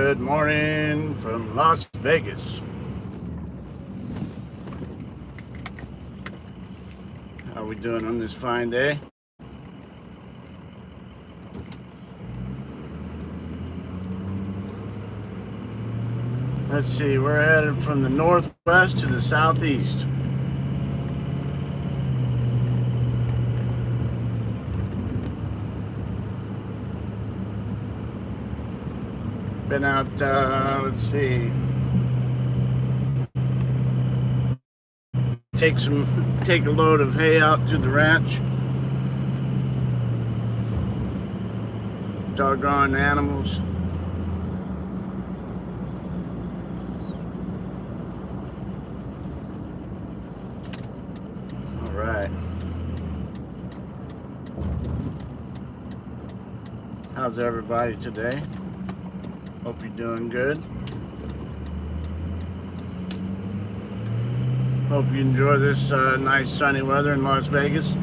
Good morning from Las Vegas. How we doing on this fine day? Let's see, we're headed from the northwest to the southeast. Been out, let's see, take a load of hay out to the ranch. Doggone animals. All right. How's everybody today? Hope you're doing good. Hope you enjoy this nice sunny weather in Las Vegas.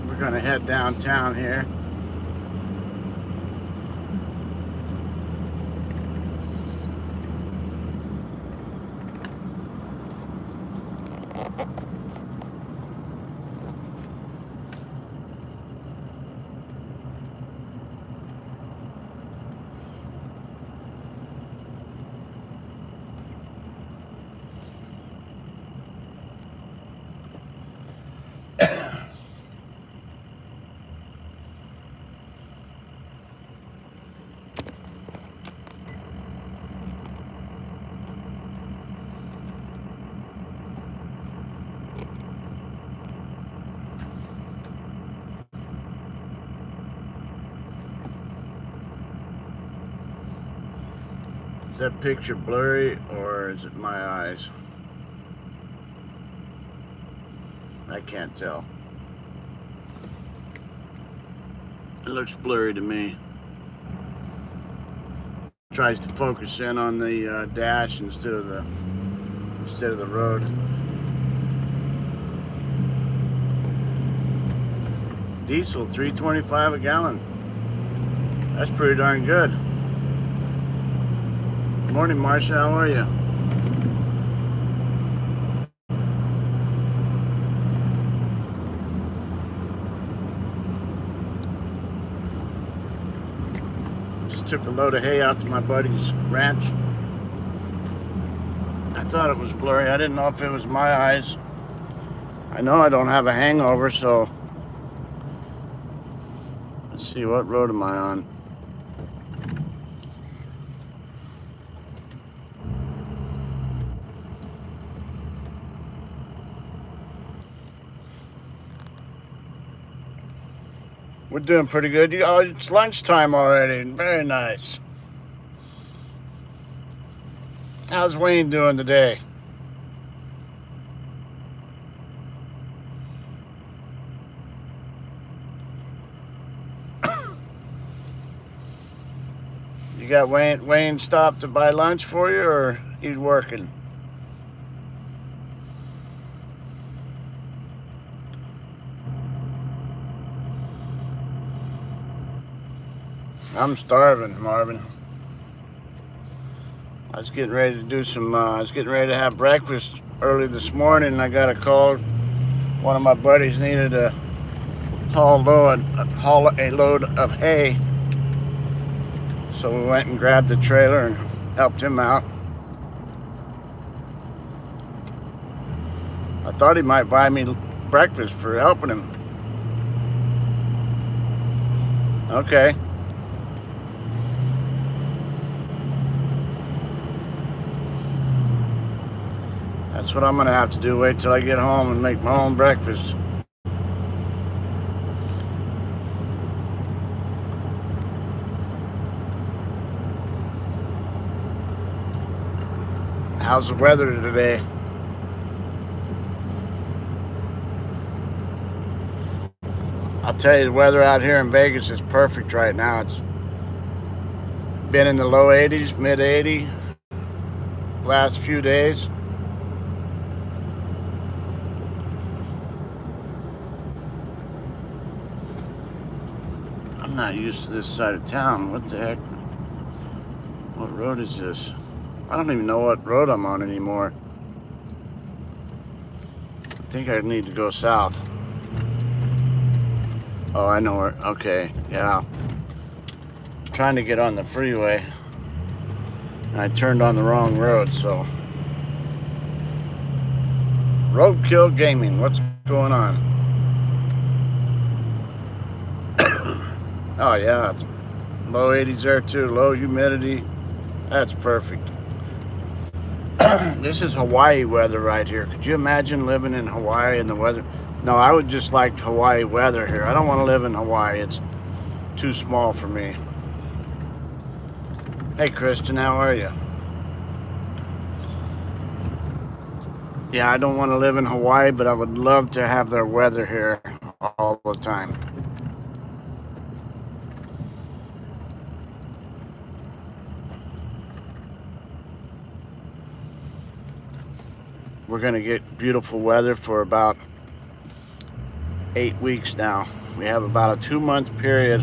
We're gonna head downtown here. Is that picture blurry or is it my eyes? I can't tell. It looks blurry to me. Tries to focus in on the dash instead of the road. Diesel, $3.25 a gallon. That's pretty darn good. Morning, Marcia. How are you? Just took a load of hay out to my buddy's ranch. I thought it was blurry. I didn't know if it was my eyes. I know I don't have a hangover, so let's see, what road am I on? We're doing pretty good. Oh, it's lunchtime already. Very nice. How's Wayne doing today? You got Wayne stopped to buy lunch for you, or he's working? I'm starving, Marvin. I was getting ready to do I was getting ready to have breakfast early this morning, and I got a call. One of my buddies needed to haul a load of hay. So we went and grabbed the trailer and helped him out. I thought he might buy me breakfast for helping him. Okay. That's what I'm gonna have to do. Wait till I get home and make my own breakfast. How's the weather today? I'll tell you, the weather out here in Vegas is perfect right now. It's been in the low 80s, mid 80 last few days. I'm not used to this side of town. What the heck? What road is this? I don't even know what road I'm on anymore. I think I need to go south. Oh, I know where. Okay, yeah. I'm trying to get on the freeway. And I turned on the wrong road, so. Roadkill Gaming, what's going on? Oh, yeah, it's low 80s there too, low humidity. That's perfect. This is Hawaii weather right here. Could you imagine living in Hawaii and the weather? No, I would just like Hawaii weather here. I don't want to live in Hawaii. It's too small for me. Hey, Kristen, how are you? Yeah, I don't want to live in Hawaii, but I would love to have their weather here all the time. We're going to get beautiful weather for about 8 weeks now. We have about a 2-month period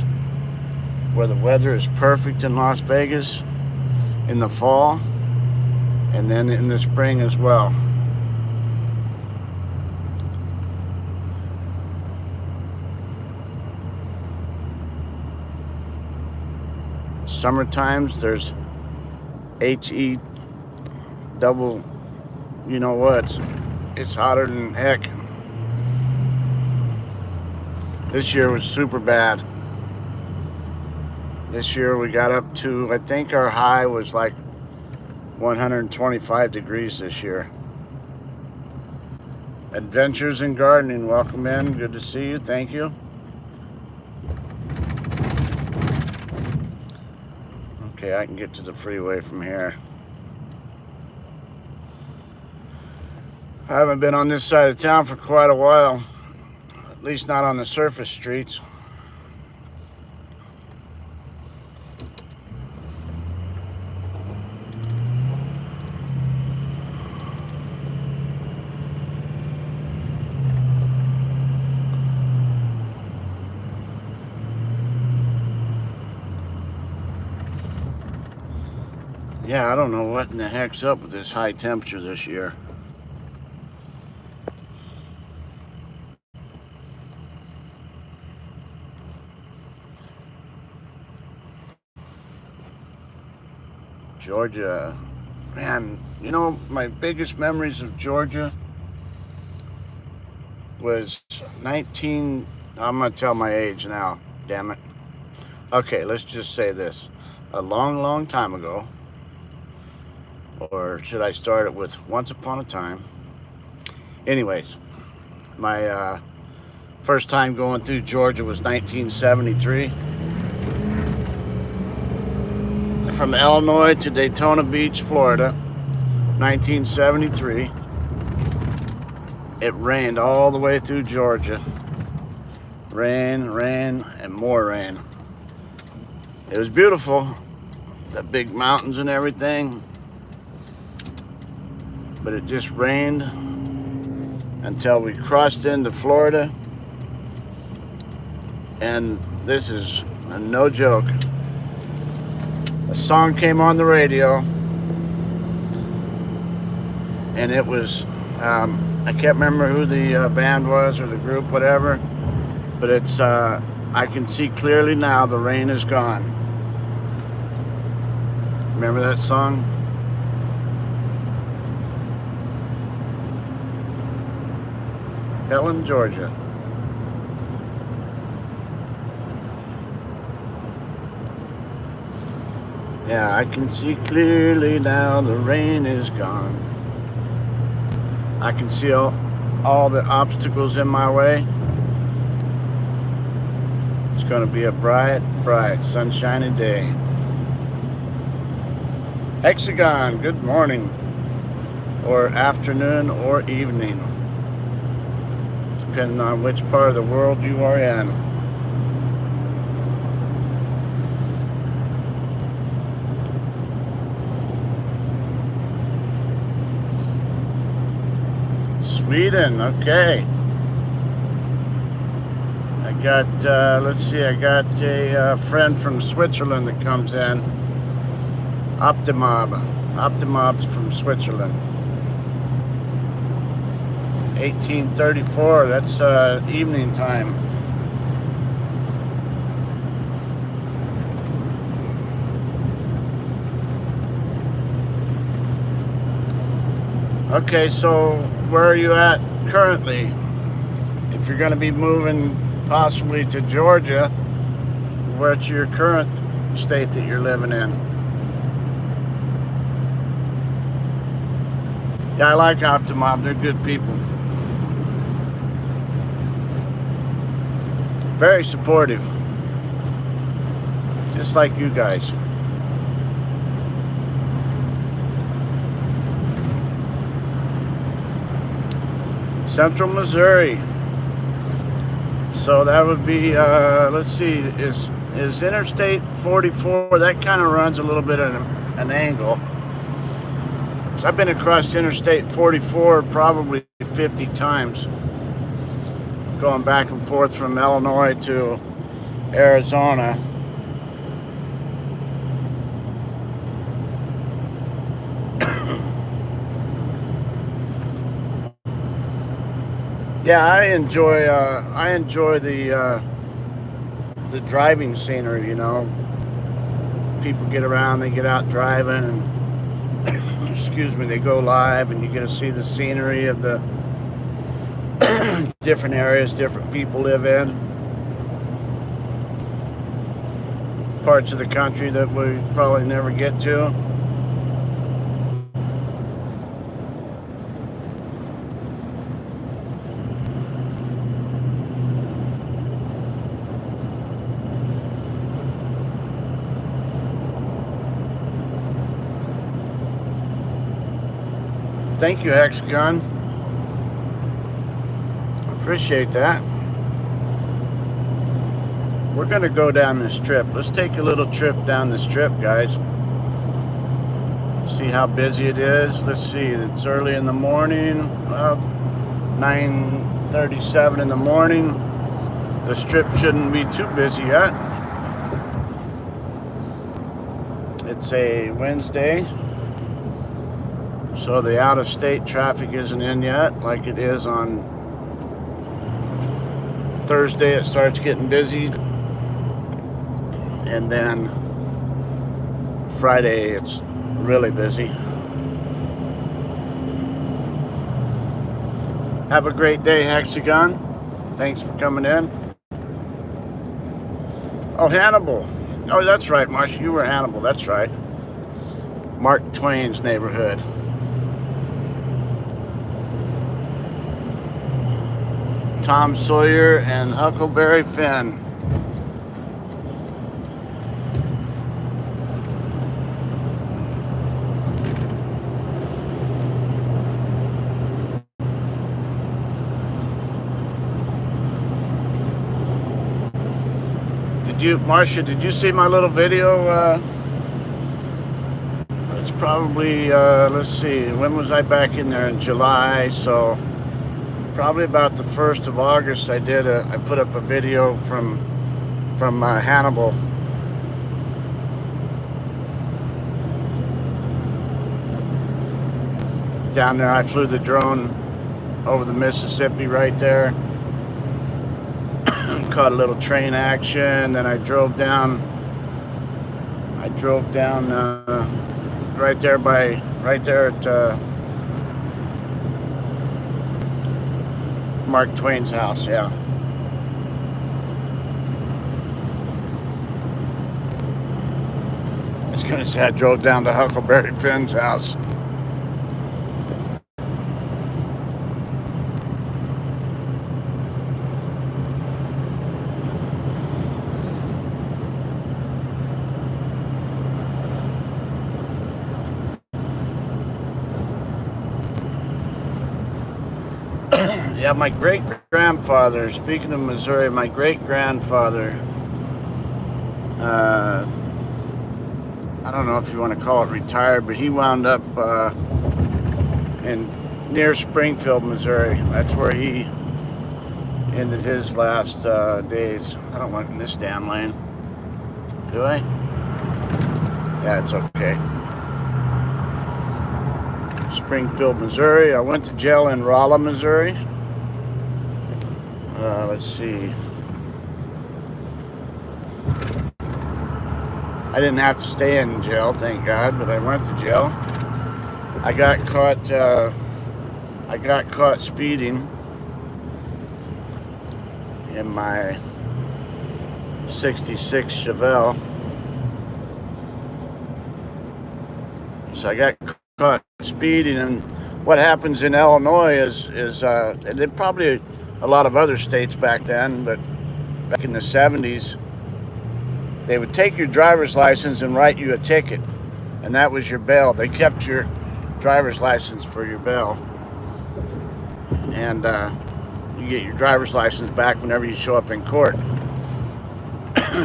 where the weather is perfect in Las Vegas in the fall and then in the spring as well. Summer times there's HE double, you know what, it's hotter than heck. This year was super bad. This year we got up to, I think our high was like 125 degrees this year. Adventures in Gardening, welcome in, good to see you, thank you. Okay, I can get to the freeway from here. I haven't been on this side of town for quite a while, at least not on the surface streets. Yeah, I don't know what in the heck's up with this high temperature this year. Georgia, man, you know, my biggest memories of Georgia was I'm gonna tell my age now, damn it. Okay, let's just say this. A long time ago, or should I start it with once upon a time? Anyways, my first time going through Georgia was 1973. From Illinois to Daytona Beach, Florida, 1973. It rained all the way through Georgia. Rain, and more rain. It was beautiful, the big mountains and everything, but it just rained until we crossed into Florida, and this is no joke. A song came on the radio, and it was, I can't remember who the band was or the group, whatever, but it's, I can see clearly now the rain is gone. Remember that song? Helen, Georgia. Yeah, I can see clearly now the rain is gone. I can see all the obstacles in my way. It's going to be a bright, sunshiny day. Hexagon, good morning, or afternoon, or evening, depending on which part of the world you are in. Sweden, okay. I got, let's see, I got a friend from Switzerland that comes in. Optimob's from Switzerland. 1834, that's evening time. Okay, so where are you at currently? If you're going to be moving possibly to Georgia, what's your current state that you're living in? Yeah, I like Optimob. They're good people. Very supportive. Just like you guys. Central Missouri. So that would be, let's see, is Interstate 44, that kind of runs a little bit at an angle. So I've been across Interstate 44 probably 50 times, going back and forth from Illinois to Arizona. Yeah, I enjoy the driving scenery, you know. People get around, they get out driving, and excuse me, they go live, and you get to see the scenery of the different areas different people live in. Parts of the country that we probably never get to. Thank you, Hexagon. Appreciate that. We're going to go down this strip. Let's take a little trip down the strip, guys. See how busy it is. Let's see. It's early in the morning. Well, 9:37 in the morning. The strip shouldn't be too busy yet. It's a Wednesday. So the out-of-state traffic isn't in yet, like it is on Thursday. It starts getting busy, and then Friday it's really busy. Have a great day, Hexagon. Thanks for coming in. Oh, Hannibal. Oh, that's right, Marcia. You were Hannibal. That's right. Mark Twain's neighborhood. Tom Sawyer and Huckleberry Finn. Marcia, did you see my little video? It's probably, let's see, when was I back in there? In July, so probably about the 1st of August I put up a video from Hannibal. Down there, I flew the drone over the Mississippi right there. Caught a little train action, then I drove down right there at Mark Twain's house. Yeah, I was gonna say I drove down to Huckleberry Finn's house. Yeah, my great-grandfather, speaking of Missouri, my great-grandfather, I don't know if you want to call it retired, but he wound up near Springfield, Missouri. That's where he ended his last days. I don't want in this damn lane. Do I? Yeah, it's okay. Springfield, Missouri. I went to jail in Rolla, Missouri. Let's see. I didn't have to stay in jail, thank God, but I went to jail. I got caught speeding in my '66 Chevelle. So I got caught speeding, and what happens in Illinois is and it probably a lot of other states back then, but back in the '70s, they would take your driver's license and write you a ticket, and that was your bail. They kept your driver's license for your bail, and you get your driver's license back whenever you show up in court.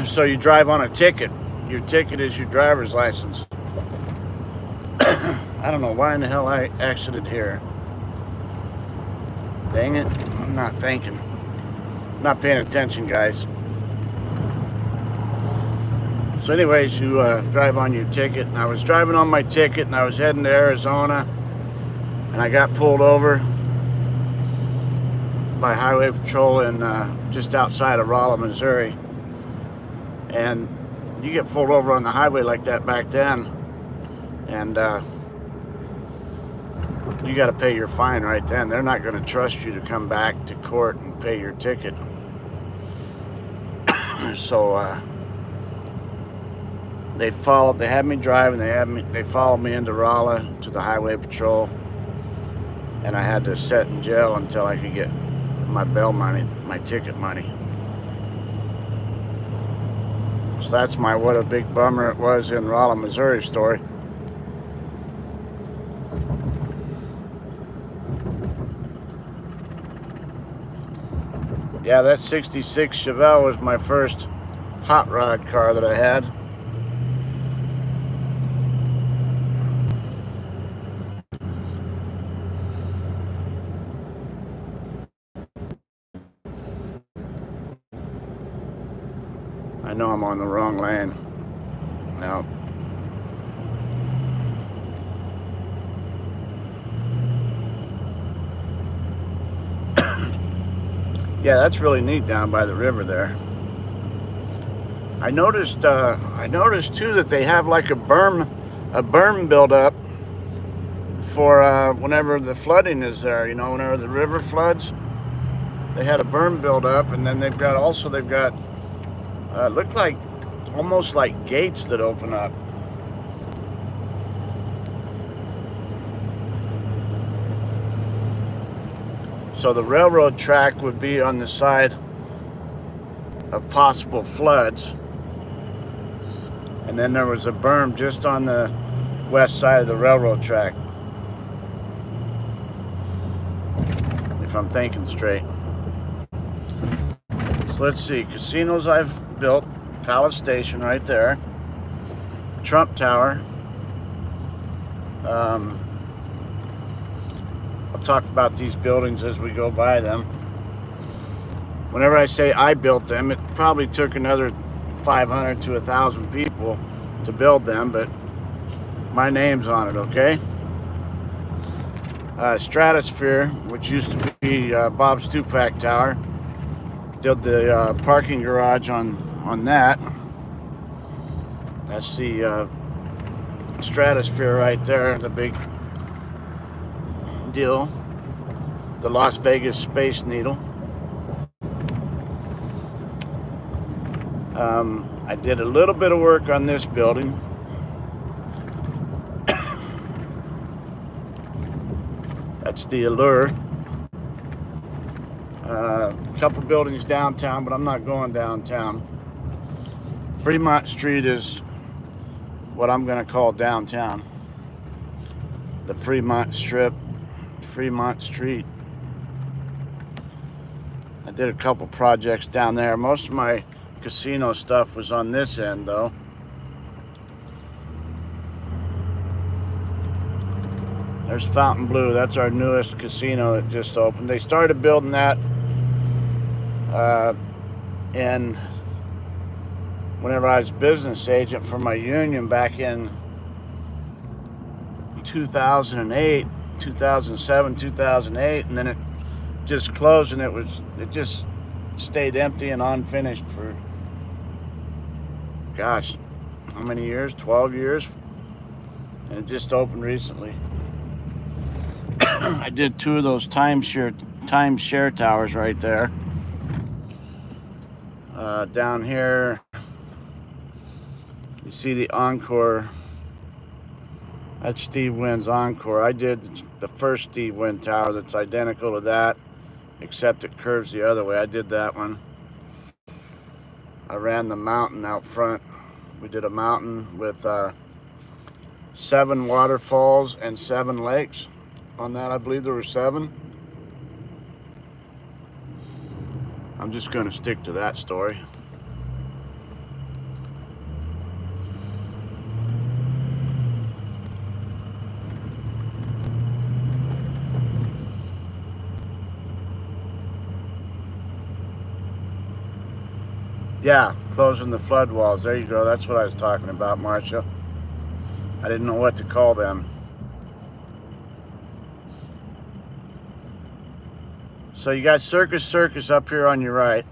So you drive on a ticket. Your ticket is your driver's license. I don't know why in the hell I exited here. Dang it, I'm not thinking. I'm not paying attention, guys. So anyways, you drive on your ticket, and I was driving on my ticket, and I was heading to Arizona, and I got pulled over by Highway Patrol in just outside of Rolla, Missouri. And you get pulled over on the highway like that back then, and you got to pay your fine right then. They're not going to trust you to come back to court and pay your ticket. So they had me driving. They followed me into Rolla to the Highway Patrol, and I had to sit in jail until I could get my bail money, my ticket money. So that's my what a big bummer it was in Rolla, Missouri story. Yeah, that '66 Chevelle was my first hot rod car that I had. I know I'm on the wrong lane. No. Yeah, that's really neat down by the river there. I noticed too that they have like a berm built up for whenever the flooding is there. You know, whenever the river floods, they had a berm built up, and then they've got look like almost like gates that open up. So the railroad track would be on the side of possible floods, and then there was a berm just on the west side of the railroad track, if I'm thinking straight. So let's see, casinos I've built: Palace Station right there, Trump Tower. I'll talk about these buildings as we go by them. Whenever I say I built them, it probably took another 500 to 1,000 people to build them, but my name's on it, okay? Stratosphere, which used to be Bob Stupak Tower. Did the parking garage on that. That's the Stratosphere right there, the big deal. The Las Vegas Space Needle. I did a little bit of work on this building. That's the Allure. A couple buildings downtown, but I'm not going downtown. Fremont Street is what I'm going to call downtown. The Fremont Strip, Fremont Street. I did a couple projects down there. Most of my casino stuff was on this end, though. There's Fontainebleau. That's our newest casino that just opened. They started building that And whenever I was business agent for my union back in 2008, 2007, 2008, and then it just closed, and it just stayed empty and unfinished for, gosh, how many years? 12 years. And it just opened recently. I did 2 of those timeshare towers right there. Down here, you see the Encore. That's Steve Wynn's Encore. I did the first Steve Wynn tower that's identical to that, except it curves the other way. I did that one. I ran the mountain out front. We did a mountain with 7 waterfalls and 7 lakes. On that, I believe there were 7. I'm just going to stick to that story. Yeah, closing the flood walls. There you go. That's what I was talking about, Marcia. I didn't know what to call them. So you got Circus up here on your right.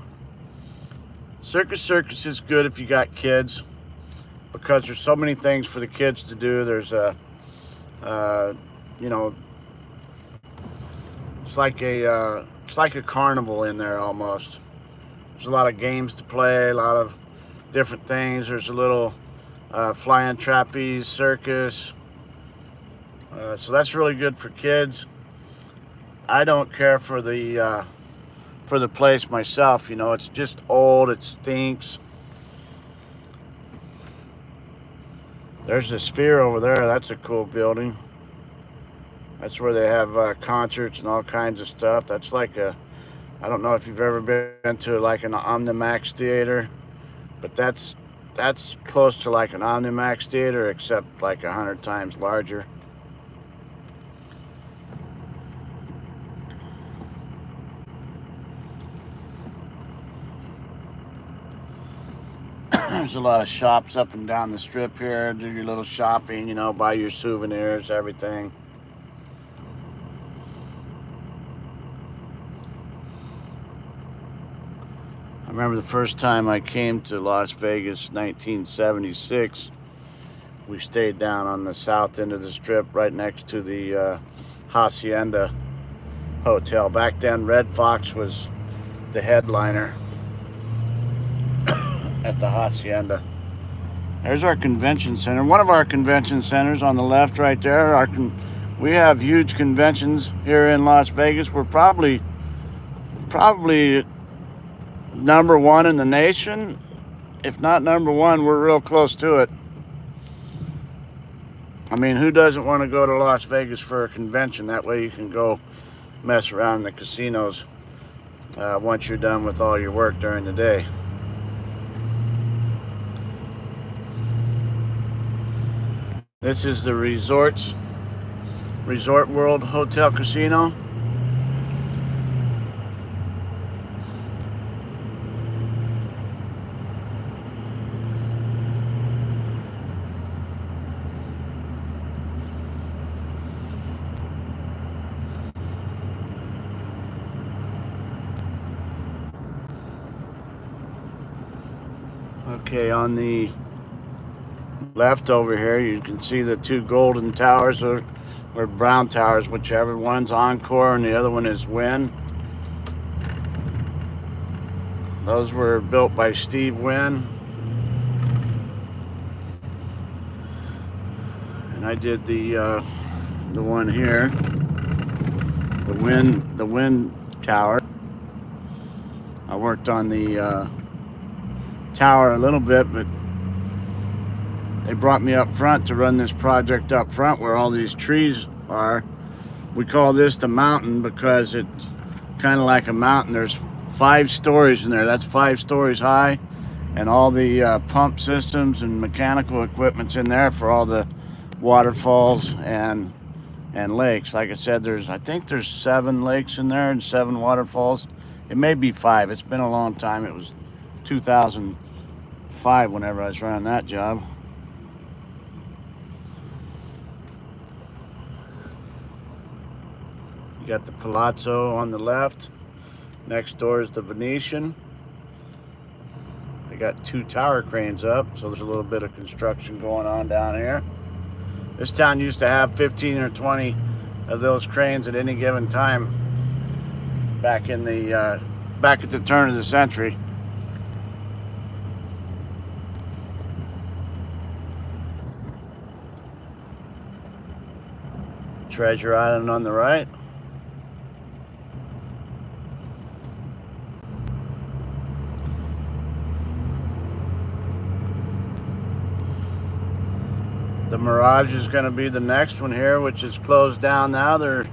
Circus is good if you got kids, because there's so many things for the kids to do. There's you know, it's like a carnival in there almost. There's a lot of games to play, a lot of different things. There's a little flying trapeze circus. So that's really good for kids. I don't care for the place myself. You know, it's just old. It stinks. There's the Sphere over there. That's a cool building. That's where they have concerts and all kinds of stuff. That's like I don't know if you've ever been to like an Omnimax theater, but that's close to like an Omnimax theater, except like 100 times larger. There's a lot of shops up and down the strip here. Do your little shopping, you know, buy your souvenirs, everything. I remember the first time I came to Las Vegas, 1976. We stayed down on the south end of the strip, right next to the Hacienda Hotel. Back then, Red Fox was the headliner at the Hacienda. There's our convention center. One of our convention centers on the left right there. We have huge conventions here in Las Vegas. We're probably number 1 in the nation. If not number 1, we're real close to it. I mean, who doesn't want to go to Las Vegas for a convention? That way you can go mess around in the casinos once you're done with all your work during the day. This is the Resort World Hotel Casino. Okay, on the left over here, you can see the 2 golden towers, or brown towers, whichever. One's Encore and the other one is Wynn. Those were built by Steve Wynn. And I did the one here, the Wynn tower. I worked on the tower a little bit, but they brought me up front to run this project up front where all these trees are. We call this the mountain because it's kind of like a mountain. There's 5 stories in there. That's 5 stories high, and all the pump systems and mechanical equipment's in there for all the waterfalls and lakes. Like I said, I think there's 7 lakes in there and 7 waterfalls. It may be 5. It's been a long time. It was 2005 whenever I was running that job. You got the Palazzo on the left. Next door is the Venetian. They got 2 tower cranes up, so there's a little bit of construction going on down here. This town used to have 15 or 20 of those cranes at any given time back in the back at the turn of the century. Treasure Island on the right. The Mirage is going to be the next one here, which is closed down now. They're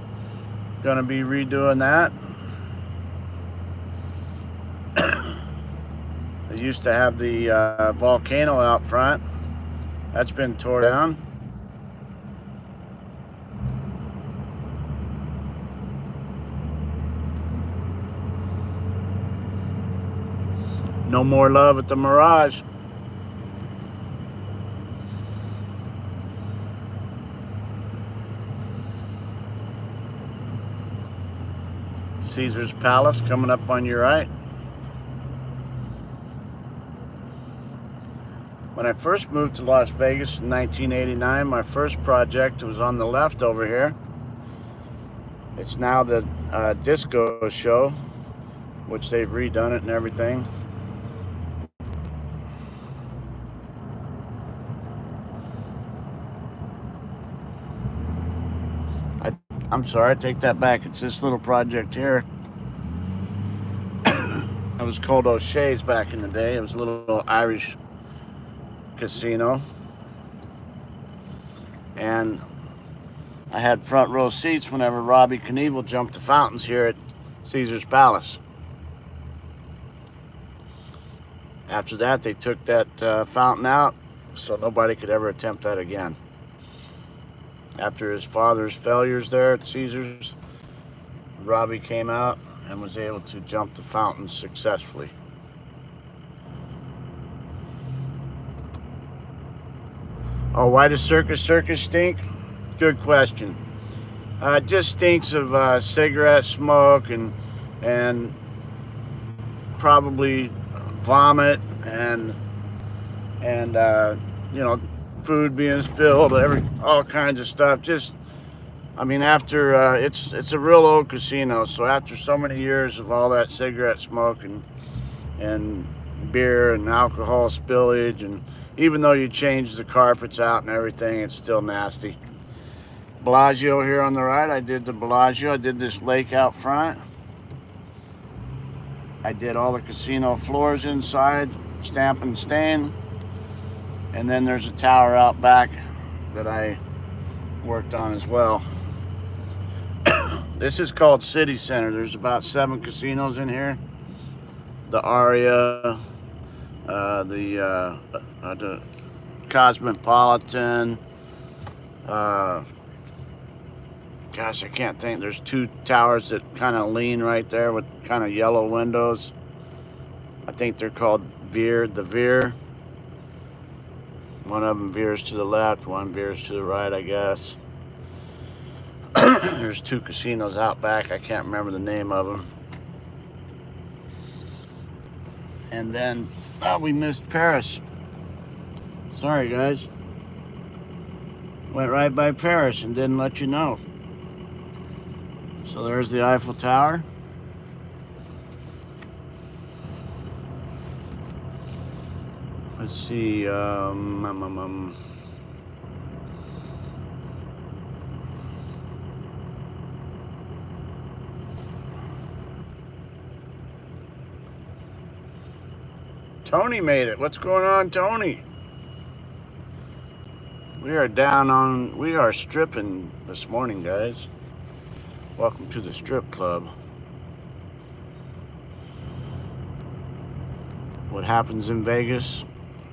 going to be redoing that. They used to have the volcano out front. That's been tore down. No more love at the Mirage. Caesar's Palace coming up on your right. When I first moved to Las Vegas in 1989, my first project was on the left over here. It's now the disco show, which they've redone it and everything. I'm sorry, I take that back. It's this little project here. It was called O'Shea's back in the day. It was a little Irish casino. And I had front row seats whenever Robbie Knievel jumped the fountains here at Caesar's Palace. After that, they took that fountain out, so nobody could ever attempt that again. After his father's failures there at Caesar's, Robbie came out and was able to jump the fountain successfully. Oh, why does Circus stink? Good question. It just stinks of cigarette smoke and probably vomit and you know, food being spilled, all kinds of stuff. Just, I mean, after it's a real old casino, so after so many years of all that cigarette smoke and beer and alcohol spillage, and even though you change the carpets out and everything, it's still nasty. Bellagio here on the right. I did the Bellagio. I did this lake out front. I did all the casino floors inside, stamp and stain. And then there's a tower out back that I worked on as well. This is called City Center. There's about 7 casinos in here. The Aria, the Cosmopolitan. Gosh, I can't think. There's 2 towers that kind of lean right there with kind of yellow windows. I think they're called the Veer. One of them veers to the left, one veers to the right, I guess. There's 2 casinos out back. I can't remember the name of them. And then, we missed Paris. Sorry, guys. Went right by Paris and didn't let you know. So there's the Eiffel Tower. Let's see, Tony made it. What's going on, Tony? We are stripping this morning, guys. Welcome to the strip club. What happens in Vegas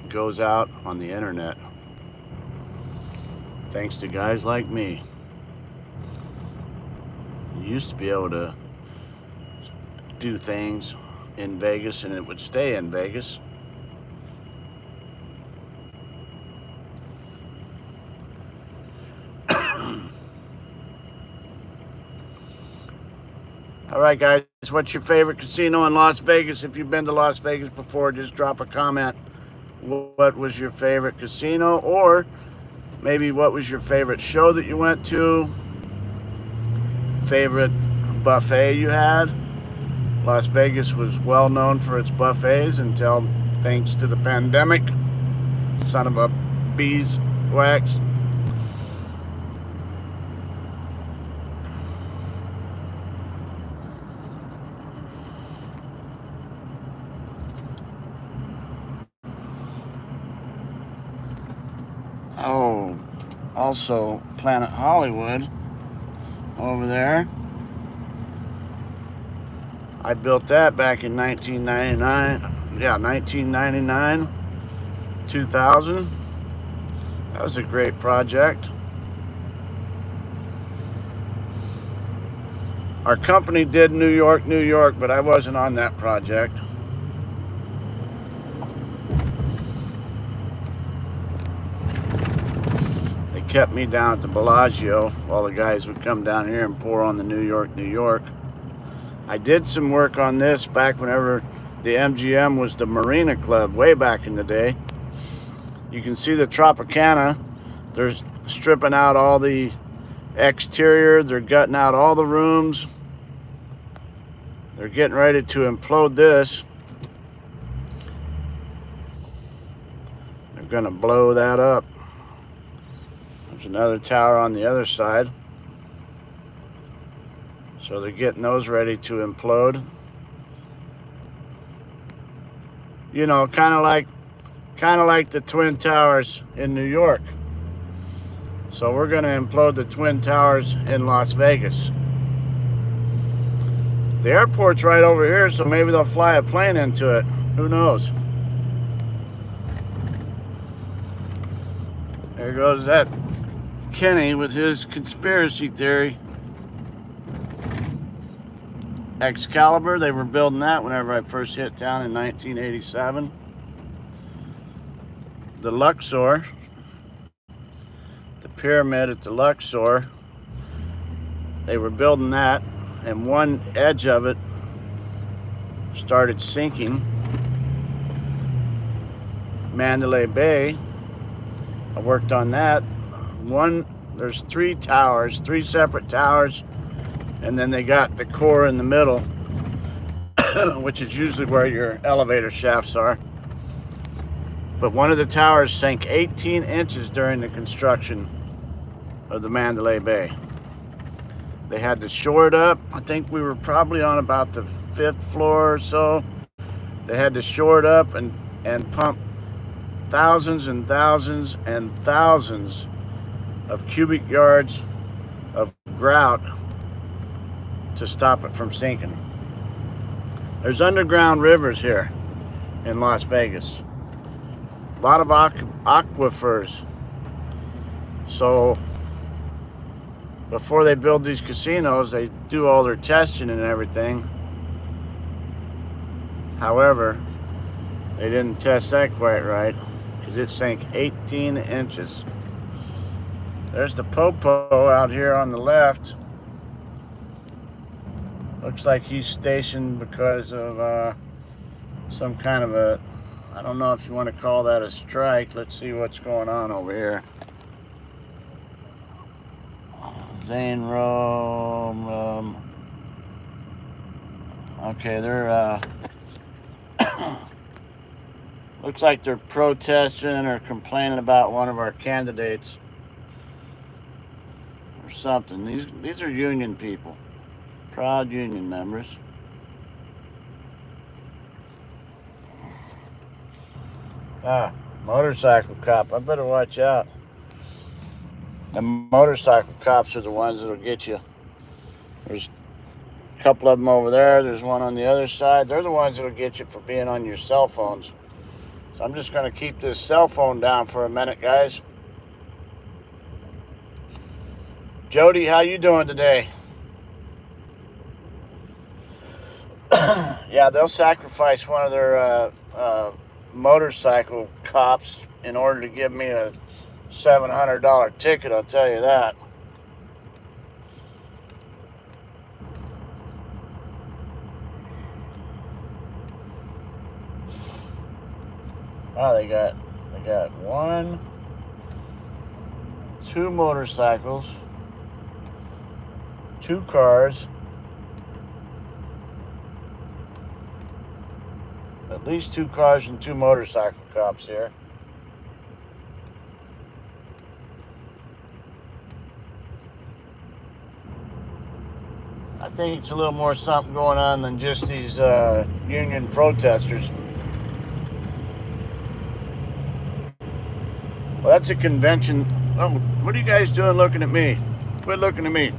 goes out on the internet. Thanks to guys like me. You used to be able to do things in Vegas, and it would stay in Vegas. All right, guys, what's your favorite casino in Las Vegas? If you've been to Las Vegas before, just drop a comment. What was your favorite casino? Or maybe what was your favorite show that you went to? Favorite buffet you had? Las Vegas was well known for its buffets until, thanks to the pandemic, son of a beeswax. Oh, also Planet Hollywood over there. I built that back in 1999. Yeah, 1999, 2000. That was a great project. Our company did New York, New York, but I wasn't on that project. They kept me down at the Bellagio while the guys would come down here and pour on the New York, New York. I did some work on this back whenever the MGM was the Marina Club, way back in the day. You can see the Tropicana. They're stripping out all the exterior. They're gutting out all the rooms. They're getting ready to implode this. They're going to blow that up. There's another tower on the other side. So they're getting those ready to implode. You know, kind of like the Twin Towers in New York. So we're going to implode the Twin Towers in Las Vegas. The airport's right over here, so maybe they'll fly a plane into it. Who knows? There goes that Kenny with his conspiracy theory. Excalibur, they were building that whenever I first hit town in 1987. The Luxor, the pyramid at the Luxor, they were building that, and one edge of it started sinking. Mandalay Bay, I worked on that. There's three towers, three separate towers, and then they got the core in the middle, which is usually where your elevator shafts are. But one of the towers sank 18 inches during the construction of the Mandalay Bay. They had to shore it up. I think we were probably on about the 5th floor or so. They had to shore it up and pump thousands and thousands and thousands of cubic yards of grout to stop it from sinking. There's underground rivers here in Las Vegas. A lot of aquifers. So before they build these casinos, they do all their testing and everything. However, they didn't test that quite right because it sank 18 inches. There's the Popo out here on the left. Looks like he's stationed because of some kind of a, I don't know if you want to call that a strike. Let's see what's going on over here. Zane Rome. Okay, they're looks like they're protesting or complaining about one of our candidates or something. These are union people. Proud union members. Motorcycle cop. I better watch out. The motorcycle cops are the ones that'll get you. There's a couple of them over there. There's one on the other side. They're the ones that'll get you for being on your cell phones. So I'm just going to keep this cell phone down for a minute, guys. Jody, how you doing today? Yeah, they'll sacrifice one of their motorcycle cops in order to give me a $700 ticket, I'll tell you that. Oh, they got one, two motorcycles, two cars, at least two cars and two motorcycle cops here. I think it's a little more something going on than just these union protesters. Well, that's a convention. Oh, what are you guys doing looking at me? Quit looking at me.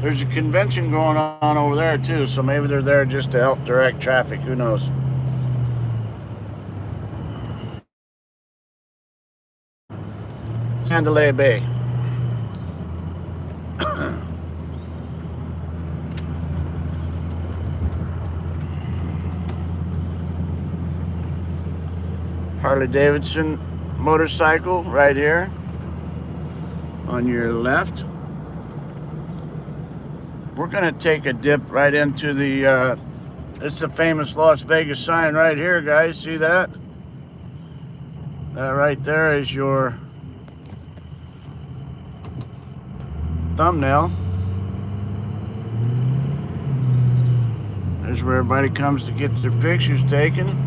There's a convention going on over there too, so maybe they're there just to help direct traffic. Who knows? Mandalay Bay. Harley Davidson motorcycle right here on your left. We're gonna take a dip right into the it's the famous Las Vegas sign right here, guys. See that? That right there is your thumbnail. There's where everybody comes to get their pictures taken.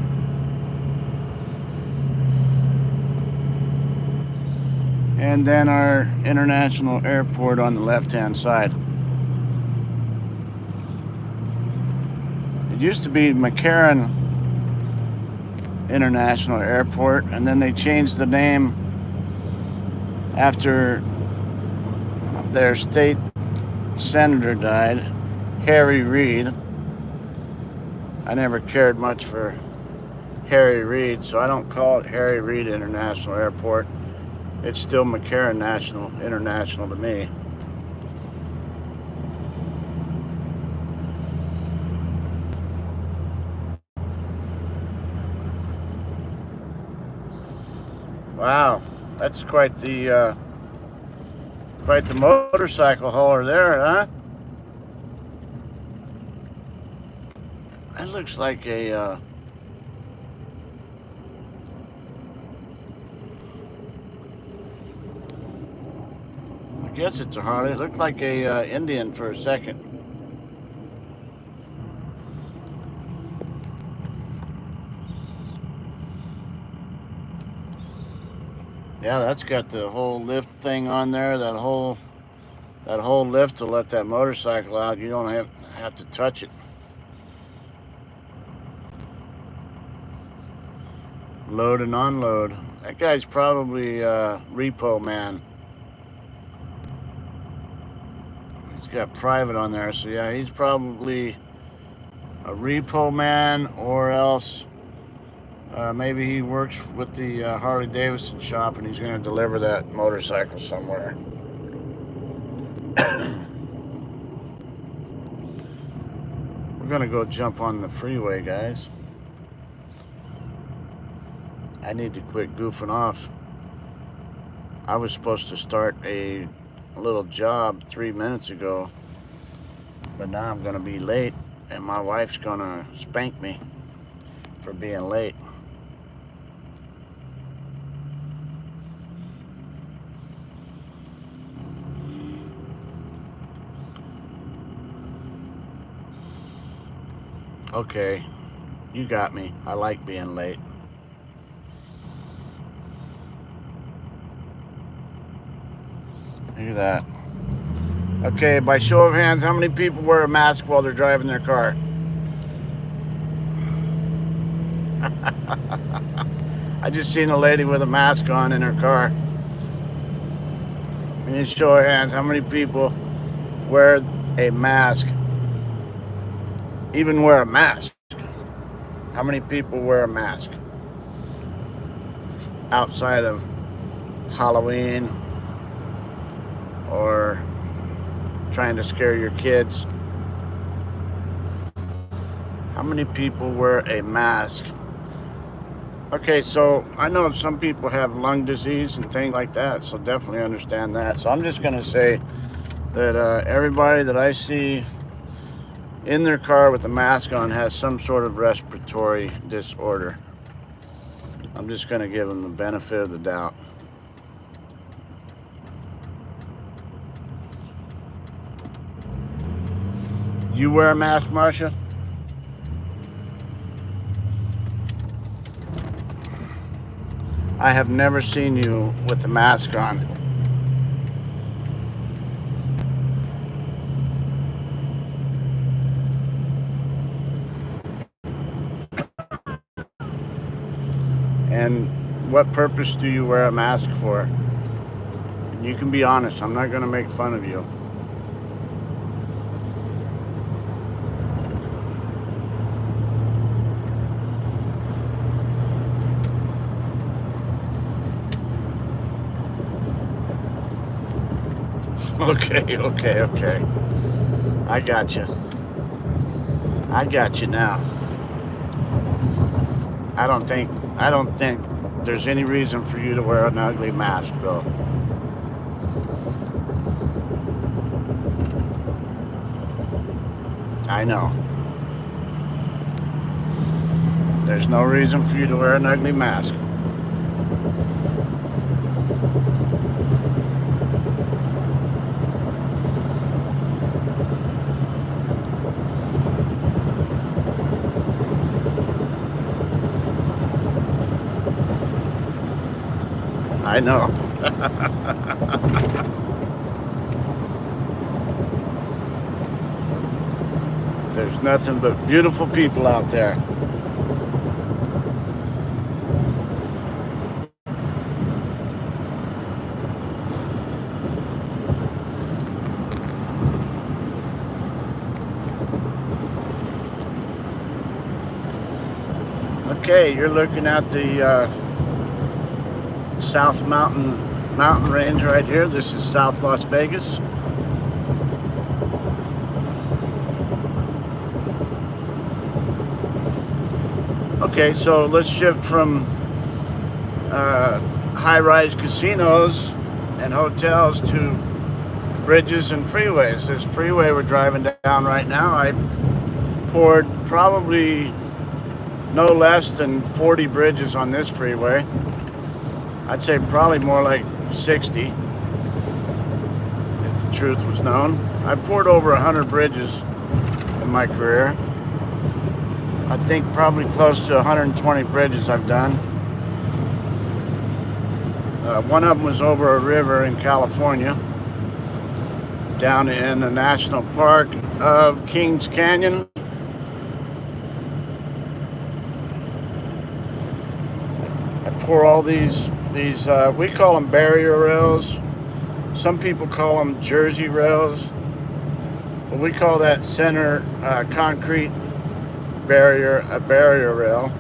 And then our international airport on the left-hand side. It used to be McCarran International Airport, and then they changed the name after their state senator died, Harry Reid. I never cared much for Harry Reid, so I don't call it Harry Reid International Airport. It's still McCarran International to me. Wow, that's quite the motorcycle hauler there, huh? That looks like a I guess it's a Harley. It looked like a Indian for a second. Yeah, that's got the whole lift thing on there. That whole lift to let that motorcycle out. You don't have to touch it. Load and unload. That guy's probably repo man. He's got private on there, so yeah, he's probably a repo man, or else maybe he works with the Harley Davidson shop and he's going to deliver that motorcycle somewhere. We're going to go jump on the freeway, guys. I need to quit goofing off. I was supposed to start a little job 3 minutes ago, but now I'm going to be late, and my wife's going to spank me for being late. Okay, you got me. I like being late. Look at that. Okay, by show of hands, how many people wear a mask while they're driving their car? I just seen a lady with a mask on in her car. Can you show of hands, how many people wear a mask? Even wear a mask. How many people wear a mask? Outside of Halloween or trying to scare your kids. How many people wear a mask? Okay, so I know some people have lung disease and things like that, so definitely understand that. So I'm just going to say that everybody that I see in their car with a mask on has some sort of respiratory disorder. I'm just going to give them the benefit of the doubt. You wear a mask, Marcia? I have never seen you with a mask on. And what purpose do you wear a mask for? You can be honest. I'm not going to make fun of you. Okay. I got you. I got you now. I don't think there's any reason for you to wear an ugly mask, though. I know. There's no reason for you to wear an ugly mask. I know. There's nothing but beautiful people out there. Okay, you're looking at the South Mountain Range right here. This is South Las Vegas. Okay, so let's shift from high-rise casinos and hotels to bridges and freeways. This freeway we're driving down right now, I poured probably no less than 40 bridges on this freeway. I'd say probably more like 60, if the truth was known. I poured over 100 bridges in my career. I think probably close to 120 bridges I've done. One of them was over a river in California, down in the National Park of Kings Canyon. I pour all these we call them barrier rails. Some people call them Jersey rails, but we call that center concrete barrier a barrier rail.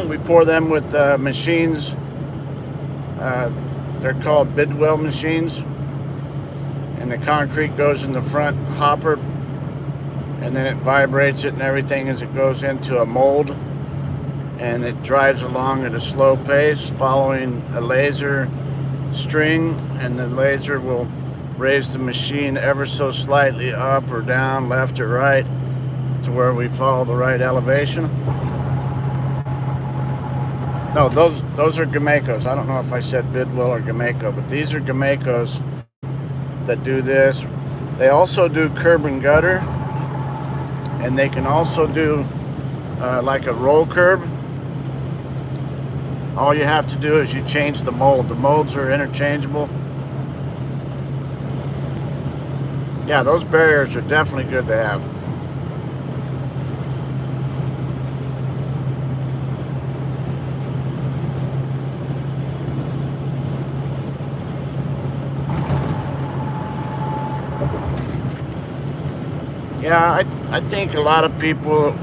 We pour them with machines. They're called bidwell machines, and the concrete goes in the front hopper, and then it vibrates it and everything as it goes into a mold. And it drives along at a slow pace, following a laser string, and the laser will raise the machine ever so slightly up or down, left or right, to where we follow the right elevation. No, those are Gamecos. I don't know if I said bidwell or Gameco, but these are Gamecos that do this. They also do curb and gutter, and they can also do like a roll curb. All you have to do is you change the mold. The molds are interchangeable. Yeah, those barriers are definitely good to have. Yeah, I think a lot of people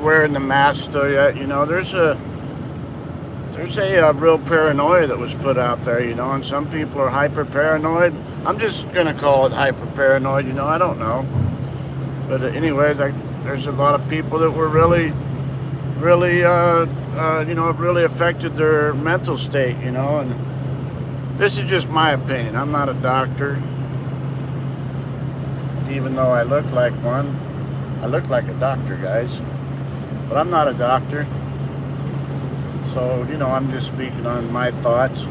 wearing the mask still yet, you know, there's a real paranoia that was put out there, you know, and some people are hyper paranoid. I'm just gonna call it hyper paranoid, you know, I don't know. But anyways, there's a lot of people that were really, really affected their mental state, and this is just my opinion. I'm not a doctor, even though I look like one. I look like a doctor, guys, but I'm not a doctor. So, I'm just speaking on my thoughts.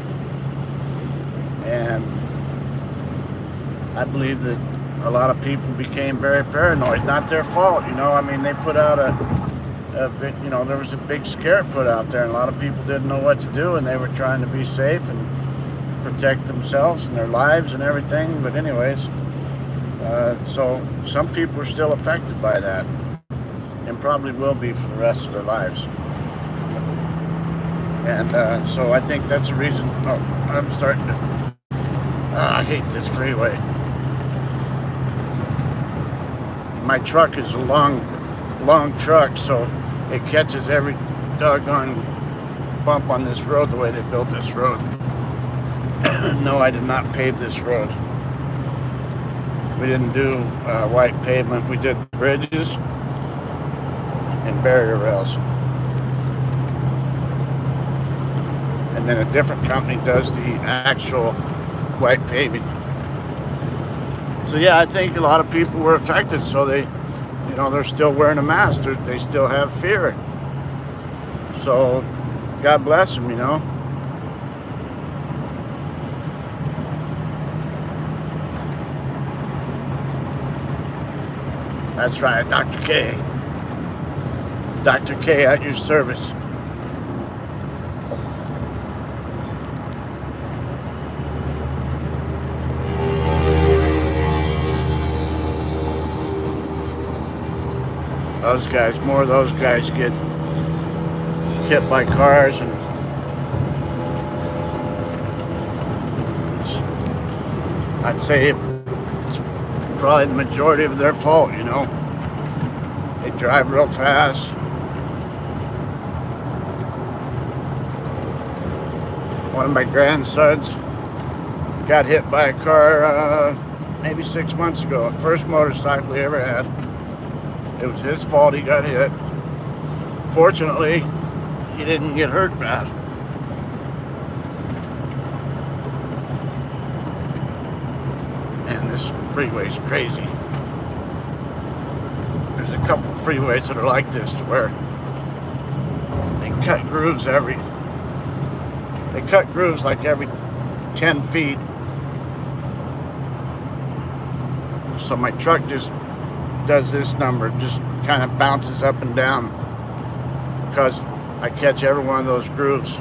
And I believe that a lot of people became very paranoid. Not their fault, I mean, they put out a big, there was a big scare put out there, and a lot of people didn't know what to do, and they were trying to be safe and protect themselves and their lives and everything. But anyways, so some people are still affected by that, and probably will be for the rest of their lives. And so I think that's the reason. Oh, I'm starting to. I hate this freeway. My truck is a long truck, so it catches every doggone bump on this road the way they built this road. No, I did not pave this road. We didn't do white pavement. We did bridges and barrier rails. And then a different company does the actual white paving. So yeah, I think a lot of people were affected, so they're still wearing a mask. They still have fear. So God bless them, That's right, Dr. K. Dr. K at your service. Those guys, more of those guys get hit by cars, and I'd say it's probably the majority of their fault, They drive real fast. One of my grandsons got hit by a car maybe 6 months ago. First motorcycle he ever had. It was his fault he got hit. Fortunately, he didn't get hurt bad. And this freeway's crazy. There's a couple freeways that are like this, to where they cut grooves like every 10 feet. So my truck just does this number, just kind of bounces up and down, because I catch every one of those grooves.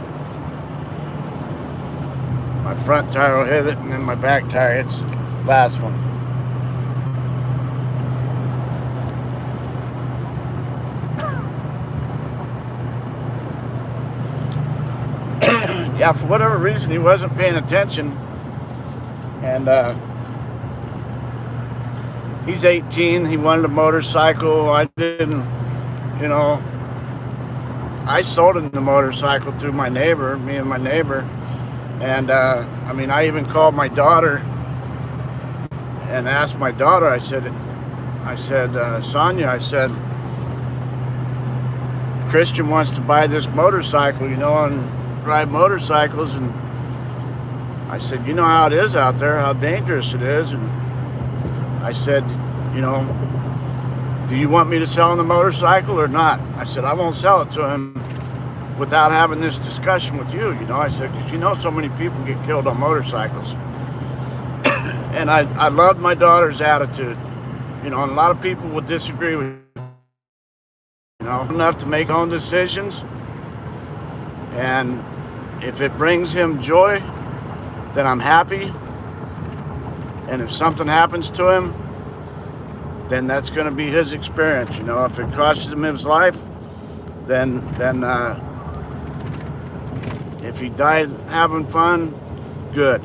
My front tire will hit it, and then my back tire hits the last one. Yeah, for whatever reason, he wasn't paying attention, and he's 18. He wanted a motorcycle. I didn't, I sold him the motorcycle through me and my neighbor. And, I even called my daughter and asked my daughter, I said, Sonia, I said, Christian wants to buy this motorcycle, and ride motorcycles. And I said, you know how it is out there, how dangerous it is. And I said, do you want me to sell him the motorcycle or not? I said, I won't sell it to him without having this discussion with you. I said, because so many people get killed on motorcycles. And I loved my daughter's attitude. And a lot of people would disagree with enough to make own decisions. And if it brings him joy, then I'm happy. And if something happens to him, then that's going to be his experience. If it costs him his life, then if he died having fun, good.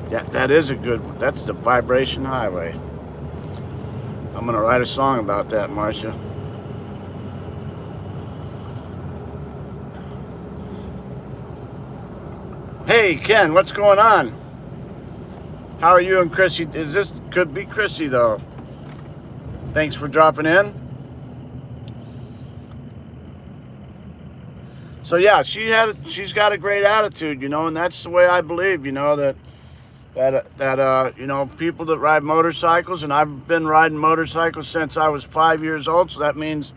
That is a good one. That's the vibration highway. I'm going to write a song about that, Marcia. Hey, Ken, what's going on? How are you and Chrissy? Could be Chrissy though. Thanks for dropping in. So yeah, she's got a great attitude, you know, and that's the way I believe, you know, that you know, people that ride motorcycles, and I've been riding motorcycles since I was 5 years old, so that means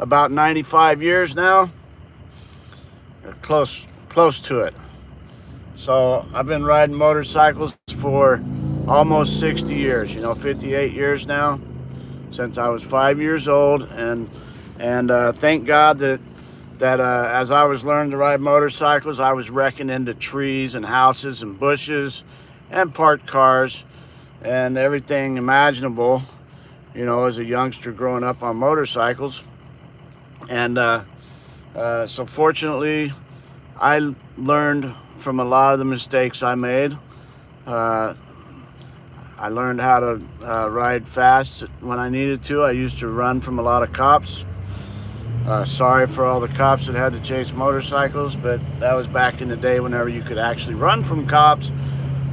about 95 years now, close to it. So I've been riding motorcycles for almost 60 years, you know, 58 years now, since I was 5 years old, and thank God that as I was learning to ride motorcycles, I was wrecking into trees and houses and bushes and parked cars and everything imaginable, you know, as a youngster growing up on motorcycles. And so fortunately, I learned from a lot of the mistakes I made. I learned how to ride fast when I needed to. I used to run from a lot of cops. Sorry for all the cops that had to chase motorcycles, but that was back in the day whenever you could actually run from cops,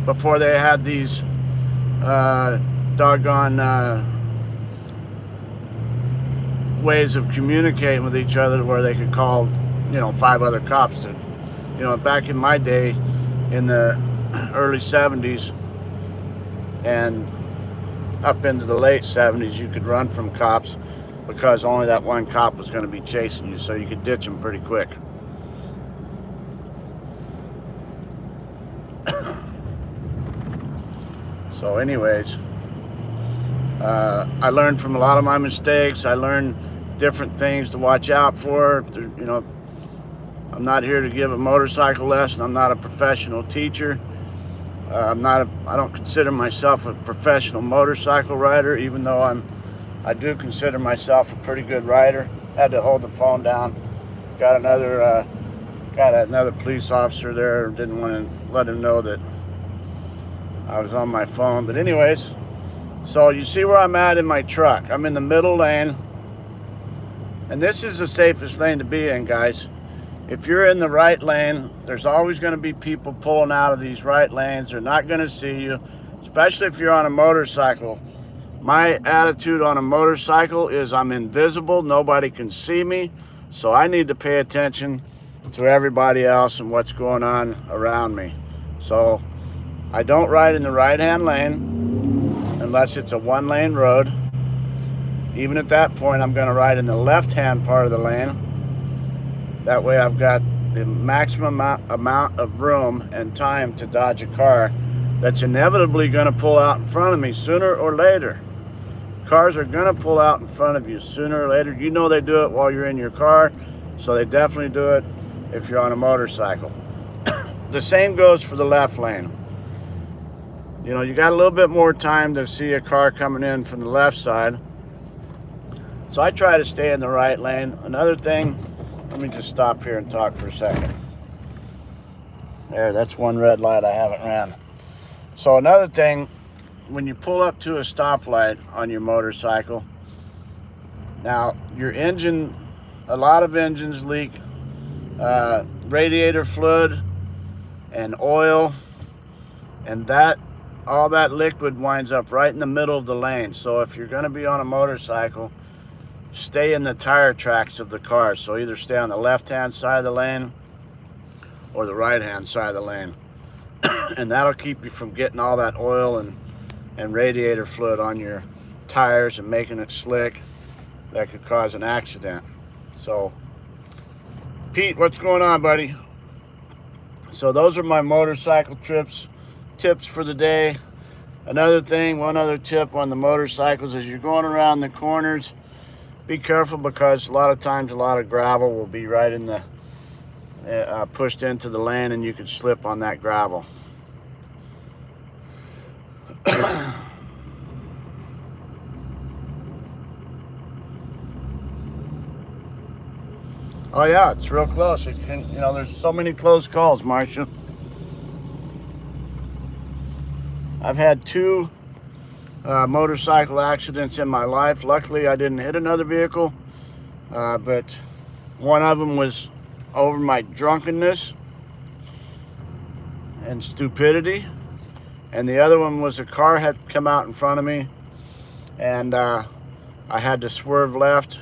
before they had these doggone ways of communicating with each other where they could call, you know, 5 other cops. To, you know, back in my day, in the early 70s and up into the late 70s, you could run from cops because only that one cop was going to be chasing you, so you could ditch them pretty quick. So anyways, I learned from a lot of my mistakes. I learned different things to watch out for. You know, I'm not here to give a motorcycle lesson. I'm not a professional teacher. I don't consider myself a professional motorcycle rider, even though I do consider myself a pretty good rider. Had to hold the phone down. Got another police officer there. Didn't want to let him know that I was on my phone. But anyways, so you see where I'm at in my truck. I'm in the middle lane. And this is the safest lane to be in, guys. If you're in the right lane, there's always going to be people pulling out of these right lanes. They're not going to see you, especially if you're on a motorcycle. My attitude on a motorcycle is I'm invisible. Nobody can see me. So I need to pay attention to everybody else and what's going on around me. So I don't ride in the right-hand lane unless it's a one-lane road. Even at that point, I'm going to ride in the left-hand part of the lane. That way I've got the maximum amount of room and time to dodge a car that's inevitably going to pull out in front of me sooner or later. Cars are going to pull out in front of you sooner or later. You know they do it while you're in your car, so they definitely do it if you're on a motorcycle. The same goes for the left lane. You know, you got a little bit more time to see a car coming in from the left side. So I try to stay in the right lane. Another thing, let me just stop here and talk for a second. There, that's one red light I haven't ran. So another thing, when you pull up to a stoplight on your motorcycle, now your engine, a lot of engines leak radiator fluid and oil, and all that liquid winds up right in the middle of the lane. So if you're going to be on a motorcycle, stay in the tire tracks of the car. So either stay on the left-hand side of the lane or the right-hand side of the lane. And that'll keep you from getting all that oil and radiator fluid on your tires and making it slick. That could cause an accident. So, Pete, what's going on, buddy? So those are my motorcycle tips for the day. Another thing, one other tip on the motorcycles, as you're going around the corners, be careful, because a lot of times a lot of gravel will be right in the pushed into the lane, and you could slip on that gravel. Oh yeah, it's real close. It can, you know, there's so many close calls, Marcia. I've had 2 motorcycle accidents in my life. Luckily, I didn't hit another vehicle, but one of them was over my drunkenness and stupidity, and the other one was a car had come out in front of me, and I had to swerve left,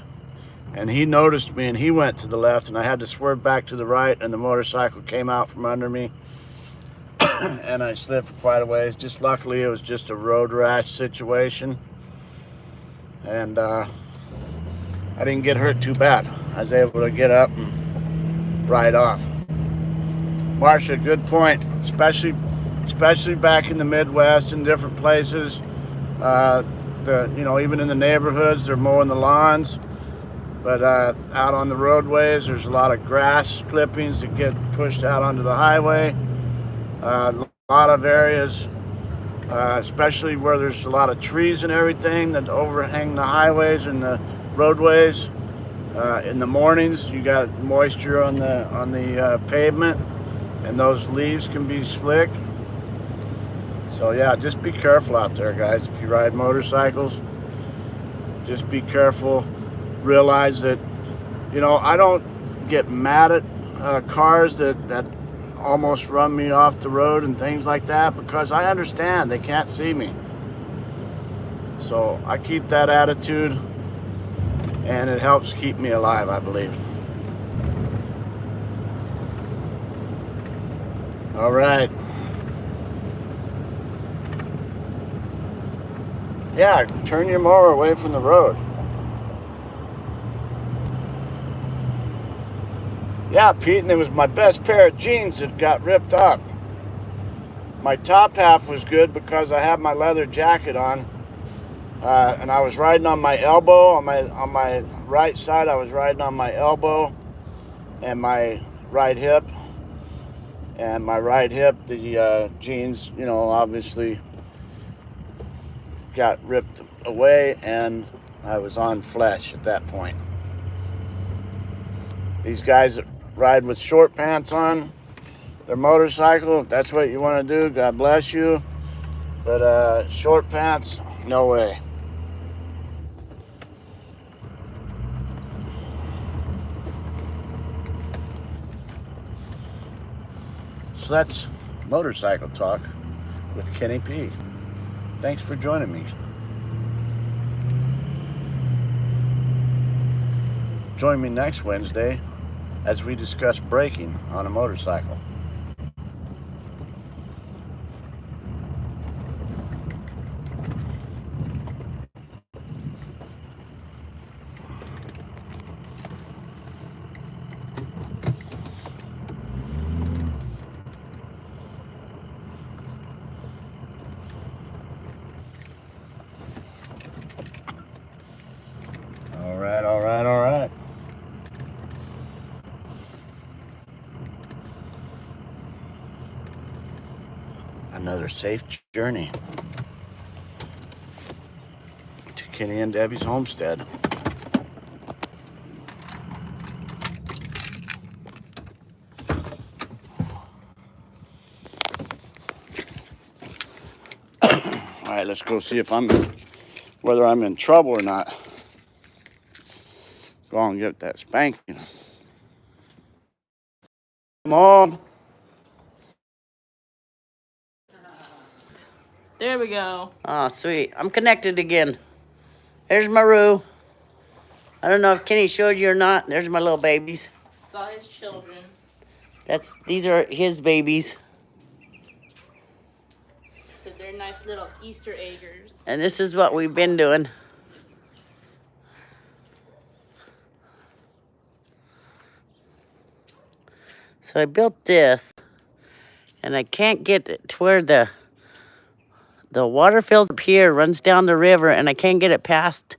and he noticed me and he went to the left, and I had to swerve back to the right, and the motorcycle came out from under me and I slipped for quite a ways. Just luckily it was just a road rash situation, and I didn't get hurt too bad. I was able to get up and ride off. Marcia, good point, especially back in the Midwest and different places. Even in the neighborhoods, they're mowing the lawns, but out on the roadways, there's a lot of grass clippings that get pushed out onto the highway. A lot of areas, especially where there's a lot of trees and everything that overhang the highways and the roadways. In the mornings, you got moisture on the pavement, and those leaves can be slick. So yeah, just be careful out there, guys. If you ride motorcycles, just be careful. Realize that, I don't get mad at cars that almost run me off the road and things like that, because I understand they can't see me. So I keep that attitude, and it helps keep me alive, I believe. All right. Yeah, turn your mower away from the road. Yeah, Pete, and it was my best pair of jeans that got ripped up. My top half was good because I had my leather jacket on, and I was riding on my elbow. On my right side, I was riding on my elbow and my right hip. And my right hip, the jeans, obviously got ripped away, and I was on flesh at that point. These guys that ride with short pants on their motorcycle, if that's what you want to do, God bless you. But short pants, no way. So that's Motorcycle Talk with Kenny P. Thanks for joining me. Join me next Wednesday as we discuss braking on a motorcycle. All right. Another safe journey to Kenny and Debbie's homestead. All right, let's go see whether I'm in trouble or not. Go on and get that spanking. Come on. There we go. Oh, sweet. I'm connected again. There's Maru. I don't know if Kenny showed you or not. There's my little babies. It's all his children. These are his babies. So they're nice little Easter eggers. And this is what we've been doing. So I built this, and I can't get it to where the water fills up here, runs down the river, and I can't get it past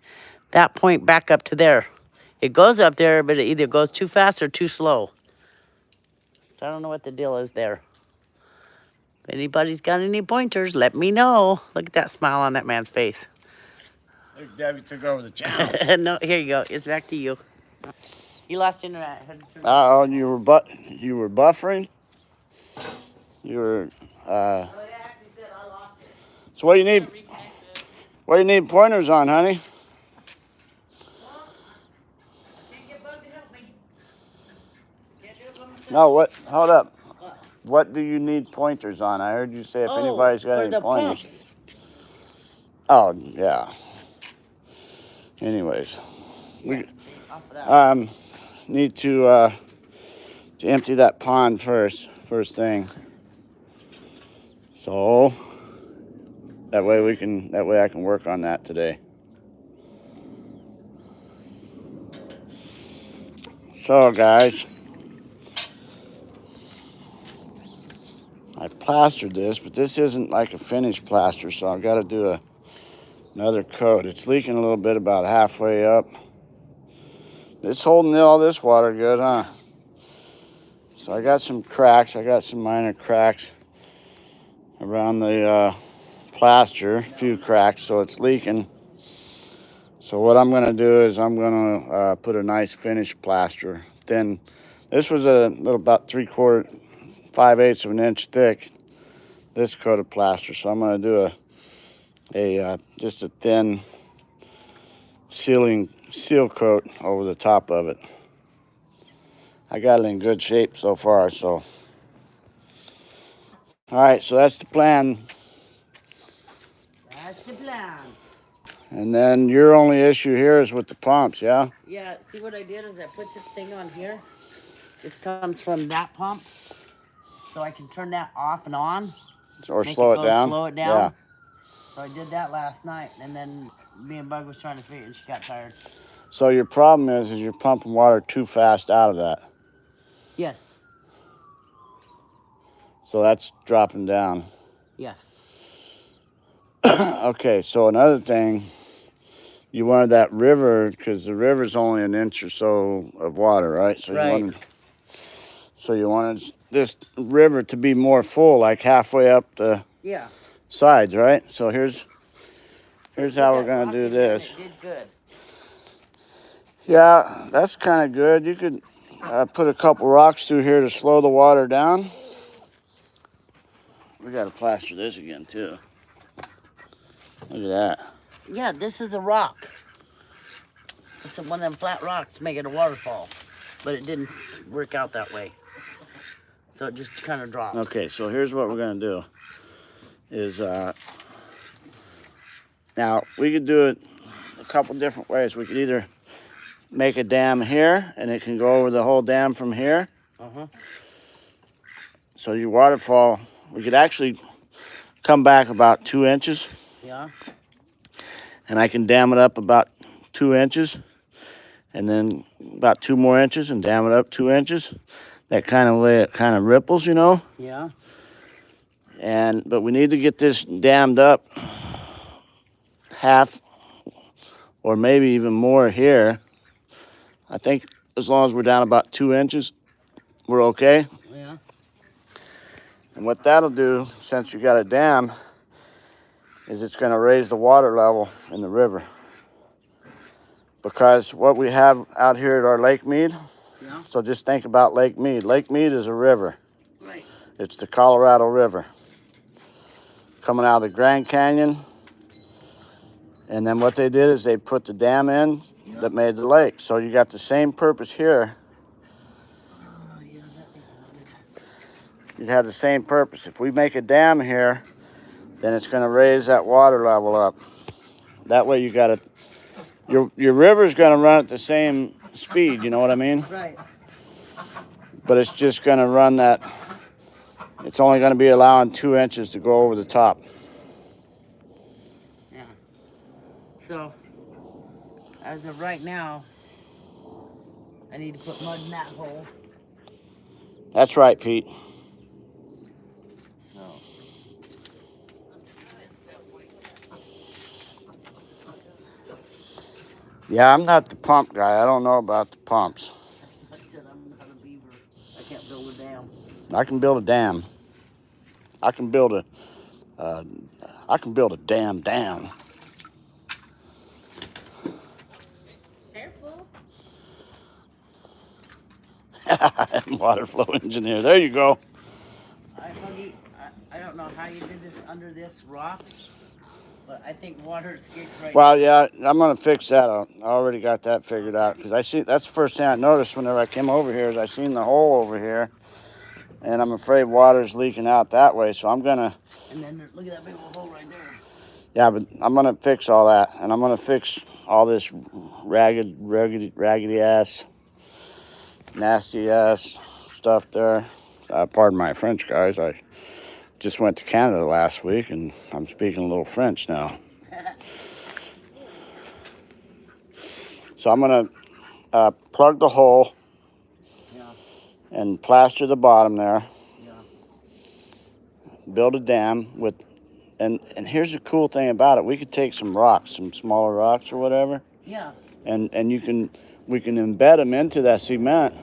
that point back up to there. It goes up there, but it either goes too fast or too slow. So I don't know what the deal is there. If anybody's got any pointers, let me know. Look at that smile on that man's face. Look, Debbie took over the channel. No, here you go. It's back to you. You lost internet. Oh, you were buffering? You were, So what do you need? What do you need pointers on, honey? No, what? Hold up. What do you need pointers on? I heard you say if anybody's got for any the pointers. pumps. Oh, yeah. Anyways, Yeah, off of that. need to empty that pond first thing. So that way I can work on that today. So guys, I plastered this, but this isn't like a finished plaster, so I've got to do another coat. It's leaking a little bit about halfway up. It's holding all this water good, huh? So I got some cracks. I got some minor cracks around the plaster, a few cracks, so it's leaking. So what I'm going to do is I'm going to put a nice finished plaster. Then this was a little about 5/8 of an inch thick, this coat of plaster. So I'm going to do just a thin seal coat over the top of it. I got it in good shape so far. So all right, so that's the plan. That's the plan. And then your only issue here is with the pumps, yeah? Yeah, see what I did is I put this thing on here. It comes from that pump. So I can turn that off and on. Or slow it down. Slow it down. Yeah. So I did that last night, and then me and Bug was trying to figure it, and she got tired. So your problem is you're pumping water too fast out of that. Yes. So that's dropping down. Yes. Okay, so another thing, you wanted that river, because the river's only an inch or so of water, right? So right. You wanted this river to be more full, like halfway up the sides, right? So here's how we're gonna do this. It did good. Yeah, that's kind of good. You could put a couple rocks through here to slow the water down. We got to plaster this again too. Look at that. Yeah, this is a rock. It's one of them flat rocks making a waterfall, but it didn't work out that way. So it just kind of drops. Okay, so here's what we're gonna do. Is now we could do it a couple different ways. We could either make a dam here, and it can go over the whole dam from here. So your waterfall, we could actually come back about 2 inches. Yeah. And I can dam it up about 2 inches, and then about 2 more inches, and dam it up 2 inches. That kind of way it kind of ripples, you know. Yeah. But we need to get this dammed up half, or maybe even more here. I think as long as we're down about 2 inches, we're okay. Yeah. And what that'll do, since you got a dam, is it's going to raise the water level in the river. Because what we have out here at our Lake Mead, so just think about Lake Mead. Lake Mead is a river. Right. It's the Colorado River. Coming out of the Grand Canyon. And then what they did is they put the dam in that made the lake. So you got the same purpose here. You'd have the same purpose. If we make a dam here, then it's going to raise that water level up. That way you got it. Your river's going to run at the same speed, you know what I mean? Right. But it's just going to run that. It's only going to be allowing 2 inches to go over the top. Yeah. So, as of right now, I need to put mud in that hole. That's right, Pete. So, let's do this that way. Yeah, I'm not the pump guy. I don't know about the pumps. I said I'm not a beaver. I can't build a dam. I can build a dam. I can build a damn dam. Careful. Water flow engineer. There you go. I don't know how you did this under this rock, but I think water escapes right. Well, yeah, I'm gonna fix that. I already got that figured out because that's the first thing I noticed whenever I came over here is I seen the hole over here, and I'm afraid water's leaking out that way. So I'm gonna. And then look at that big old hole right there. Yeah, but I'm gonna fix all that, and I'm gonna fix all this raggedy ass, nasty ass stuff there. Pardon my French, guys. I just went to Canada last week, and I'm speaking a little French now. So I'm gonna plug the hole. Yeah. And plaster the bottom there. Yeah. Build a dam with, and here's the cool thing about it. We could take some rocks, some smaller rocks or whatever. Yeah. And we can embed them into that cement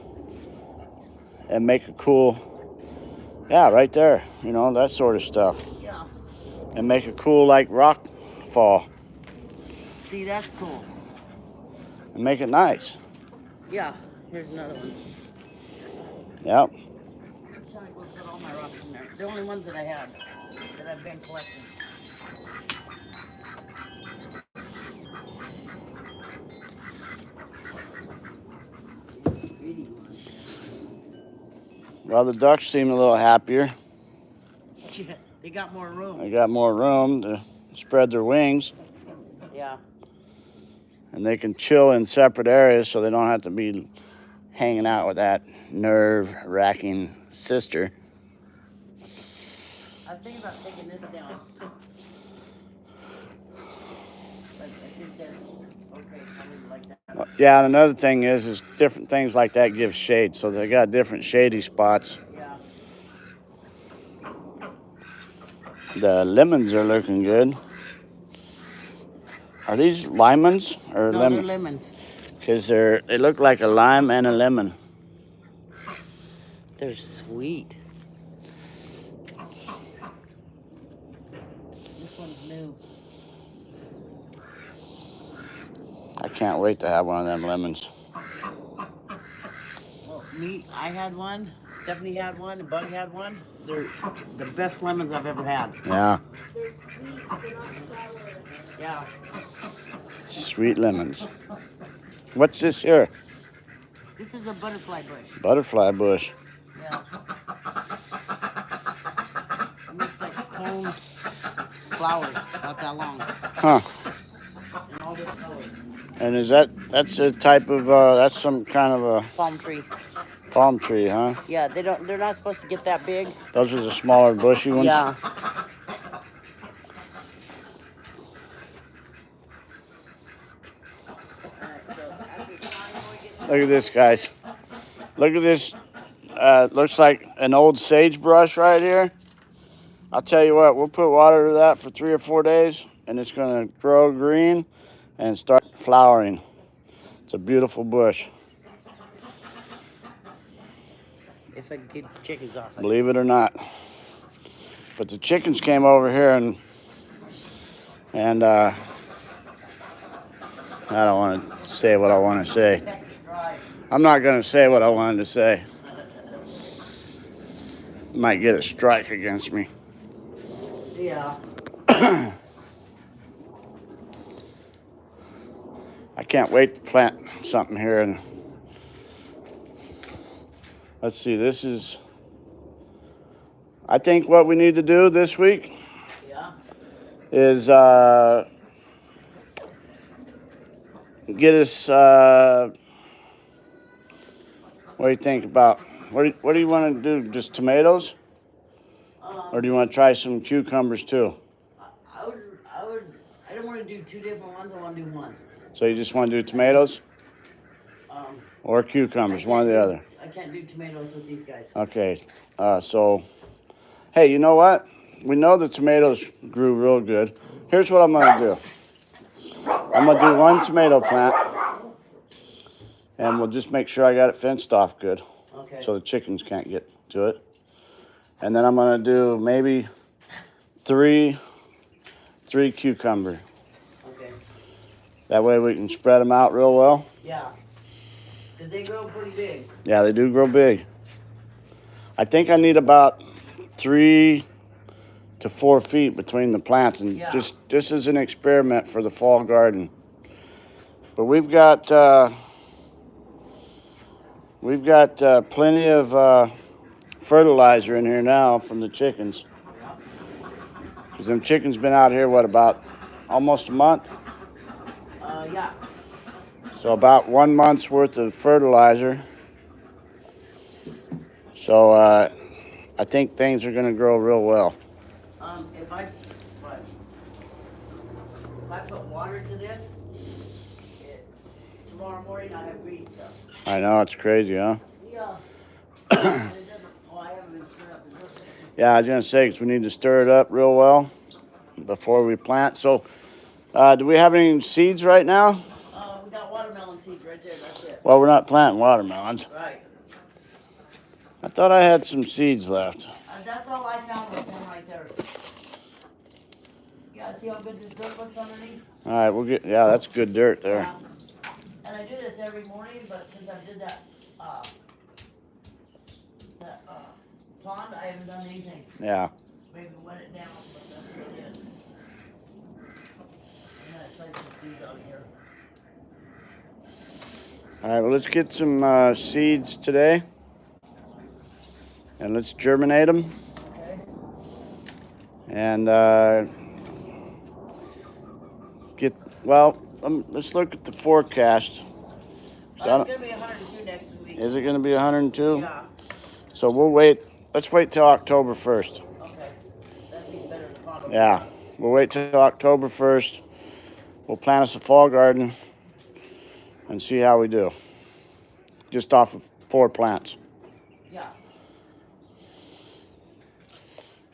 and make a cool, yeah, right there. You know, that sort of stuff. Yeah. And make a cool like rock fall. See, that's cool. And make it nice. Yeah. Here's another one. Yep. Shall I go put all my rocks in there? The only ones that I had that I've been collecting. Well, the ducks seem a little happier. Yeah, they got more room. They got more room to spread their wings. Yeah. And they can chill in separate areas so they don't have to be hanging out with that nerve-wracking sister. I was thinking about taking this down. But I think that's okay. I wouldn't like that. Yeah, and another thing is different things like that give shade. So they got different shady spots. Yeah. The lemons are looking good. Are these lemons or No, lemons? they're lemons. Because they look like a lime and a lemon. They're sweet. This one's new. I can't wait to have one of them lemons. Well, I had one. Stephanie had one. And Bug had one. They're the best lemons I've ever had. Yeah, They're sweet, they're not sour. Yeah. sweet lemons. What's this here? This is a butterfly bush. Butterfly bush. Yeah. It makes like cone flowers about that long. Huh. And all different colors. And that's a type of, that's some kind of a Palm tree. palm tree, huh? Yeah, they're not supposed to get that big. Those are the smaller bushy ones? Yeah. Look at this, guys. Look at this. Looks like an old sagebrush right here. I'll tell you what, we'll put water to that for 3 or 4 days, and it's going to grow green and start flowering. It's a beautiful bush. If I could get the chickens off. Believe it or not. But the chickens came over here and I don't want to say what I want to say. I'm not going to say what I wanted to say. Might get a strike against me. Yeah. I can't wait to plant something here. And let's see, this is, I think what we need to do this week is get us, what do you think about, what do you want to do, just tomatoes? Or do you want to try some cucumbers too? I don't want to do 2 different ones. I want to do one. So you just want to do tomatoes or cucumbers, one or the other? I can't do tomatoes with these guys. Okay, so, hey, you know what? We know the tomatoes grew real good. Here's what I'm going to do. I'm going to do 1 tomato plant, and we'll just make sure I got it fenced off good. Okay. So the chickens can't get to it. And then I'm going to do maybe 3 cucumber. Okay. That way we can spread them out real well. Yeah. Because they grow pretty big. Yeah, they do grow big. I think I need about 3 to 4 feet between the plants, and just as an experiment for the fall garden. But we've got plenty of fertilizer in here now from the chickens. Yeah. Because them chickens been out here, what, about almost a month? Yeah. So about 1 month's worth of fertilizer. So I think things are going to grow real well. If I what? If I put water to this, tomorrow morning I have green stuff. I know, it's crazy, huh? Yeah. And it doesn't. Oh, I haven't been stirred up. Yeah, I was going to say, 'cause we need to stir it up real well before we plant. So do we have any seeds right now? We got watermelon seeds right there. That's it. Well, we're not planting watermelons. Right. I thought I had some seeds left. That's all I found was them right there. Yeah, see how good this dirt looks underneath? All right, we'll get. Yeah, that's good dirt there. And I do this every morning, but since I did that pond, I haven't done anything. Yeah. Maybe wet it down, but that's what it is. I'm gonna try to put these out here. All right, well, let's get some seeds today. And let's germinate them. Okay. And let's look at the forecast. It's gonna be 102 next week. Is it gonna be 102? Yeah. So we'll wait. Let's wait till October 1st. Okay. That's even better than pond. Yeah, we'll wait till October 1st. We'll plant us a fall garden and see how we do. Just off of 4 plants. Yeah.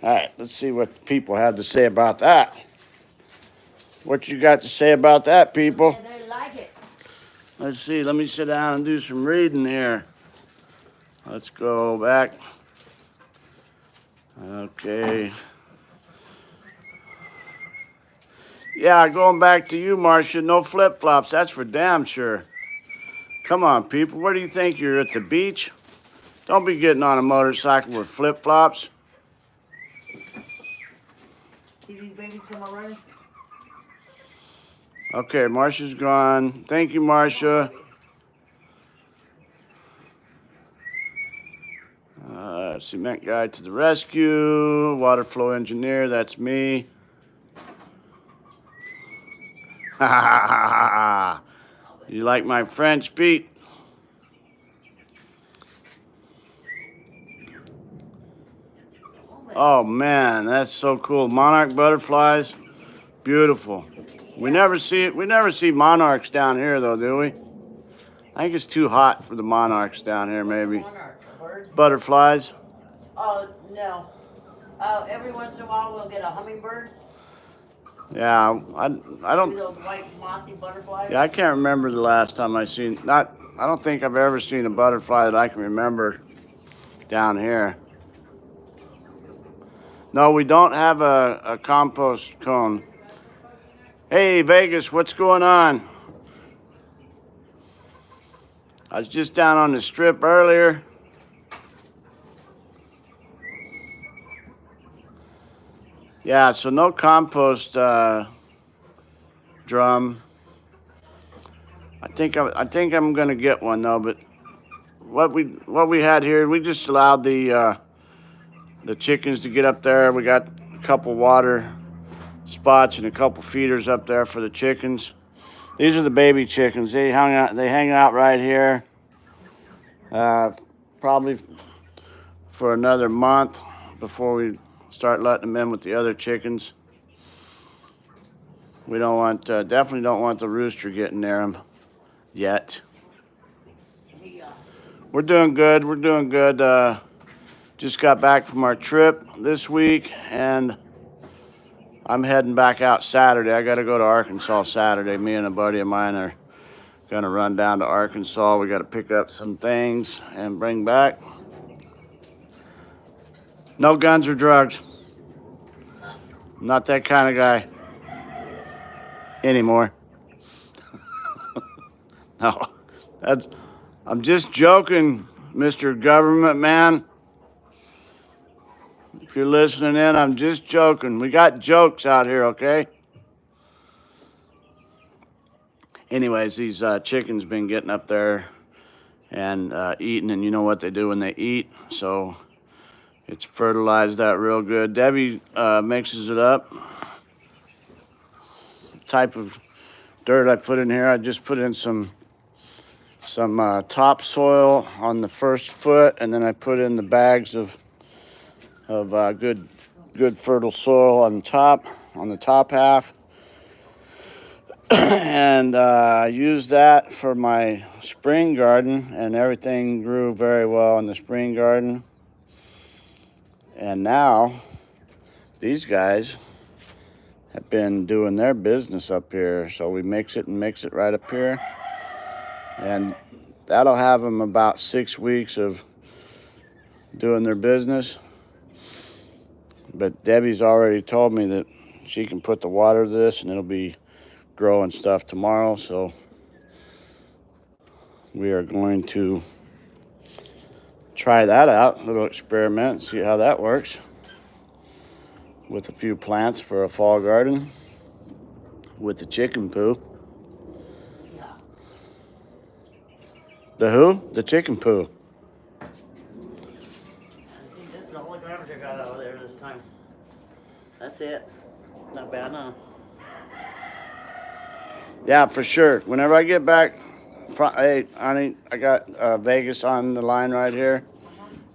All right, let's see what people had to say about that. What you got to say about that, people? Yeah, they like it. Let's see. Let me sit down and do some reading here. Let's go back. Okay. Yeah, going back to you, Marcia. No flip-flops. That's for damn sure. Come on, people. Where do you think you're at the beach? Don't be getting on a motorcycle with flip-flops. See these babies come already? Okay, Marcia's gone. Thank you, Marcia. Cement guy to the rescue. Water flow engineer, that's me. Ha ha ha ha. You like my French, Pete? Oh man, that's so cool. Monarch butterflies, beautiful. We never see monarchs down here though, do we? I think it's too hot for the monarchs down here, maybe. Monarch, a bird? Butterflies. Oh, no. Every once in a while we'll get a hummingbird. Yeah, I don't. Those white mothy butterflies. Yeah, I can't remember the last time I seen. I don't think I've ever seen a butterfly that I can remember down here. No, we don't have a compost cone. Hey, Vegas, what's going on? I was just down on the strip earlier. Yeah, so no compost drum. I think I'm gonna get one though. But what we had here, we just allowed the chickens to get up there. We got a couple water spots and a couple feeders up there for the chickens. These are the baby chickens. They hang out right here. Probably for another month before we start letting them in with the other chickens. We don't want, definitely don't want the rooster getting near them yet. We're doing good. We're doing good. Just got back from our trip this week, and I'm heading back out Saturday. I got to go to Arkansas Saturday. Me and a buddy of mine are going to run down to Arkansas. We got to pick up some things and bring back. No guns or drugs. I'm not that kind of guy anymore. No, I'm just joking, Mr. Government Man. If you're listening in, I'm just joking. We got jokes out here, okay? Anyways, these chickens been getting up there and eating, and you know what they do when they eat. So It's fertilized that real good. Debbie mixes it up. The type of dirt I put in here, I just put in some topsoil on the first foot, and then I put in the bags of good fertile soil on the top half, and I used that for my spring garden, and everything grew very well in the spring garden. And now these guys have been doing their business up here, so we mix it right up here, and that'll have them about 6 weeks of doing their business. But Debbie's already told me that she can put the water to this and it'll be growing stuff tomorrow, so we are going to try that out, a little experiment, see how that works with a few plants for a fall garden with the chicken poo. Yeah. The who? The chicken poo. I think this is the only garbage I got out of there this time. That's it. Not bad, huh? Yeah, for sure. Whenever I get back, hey, honey, I got Vegas on the line right here.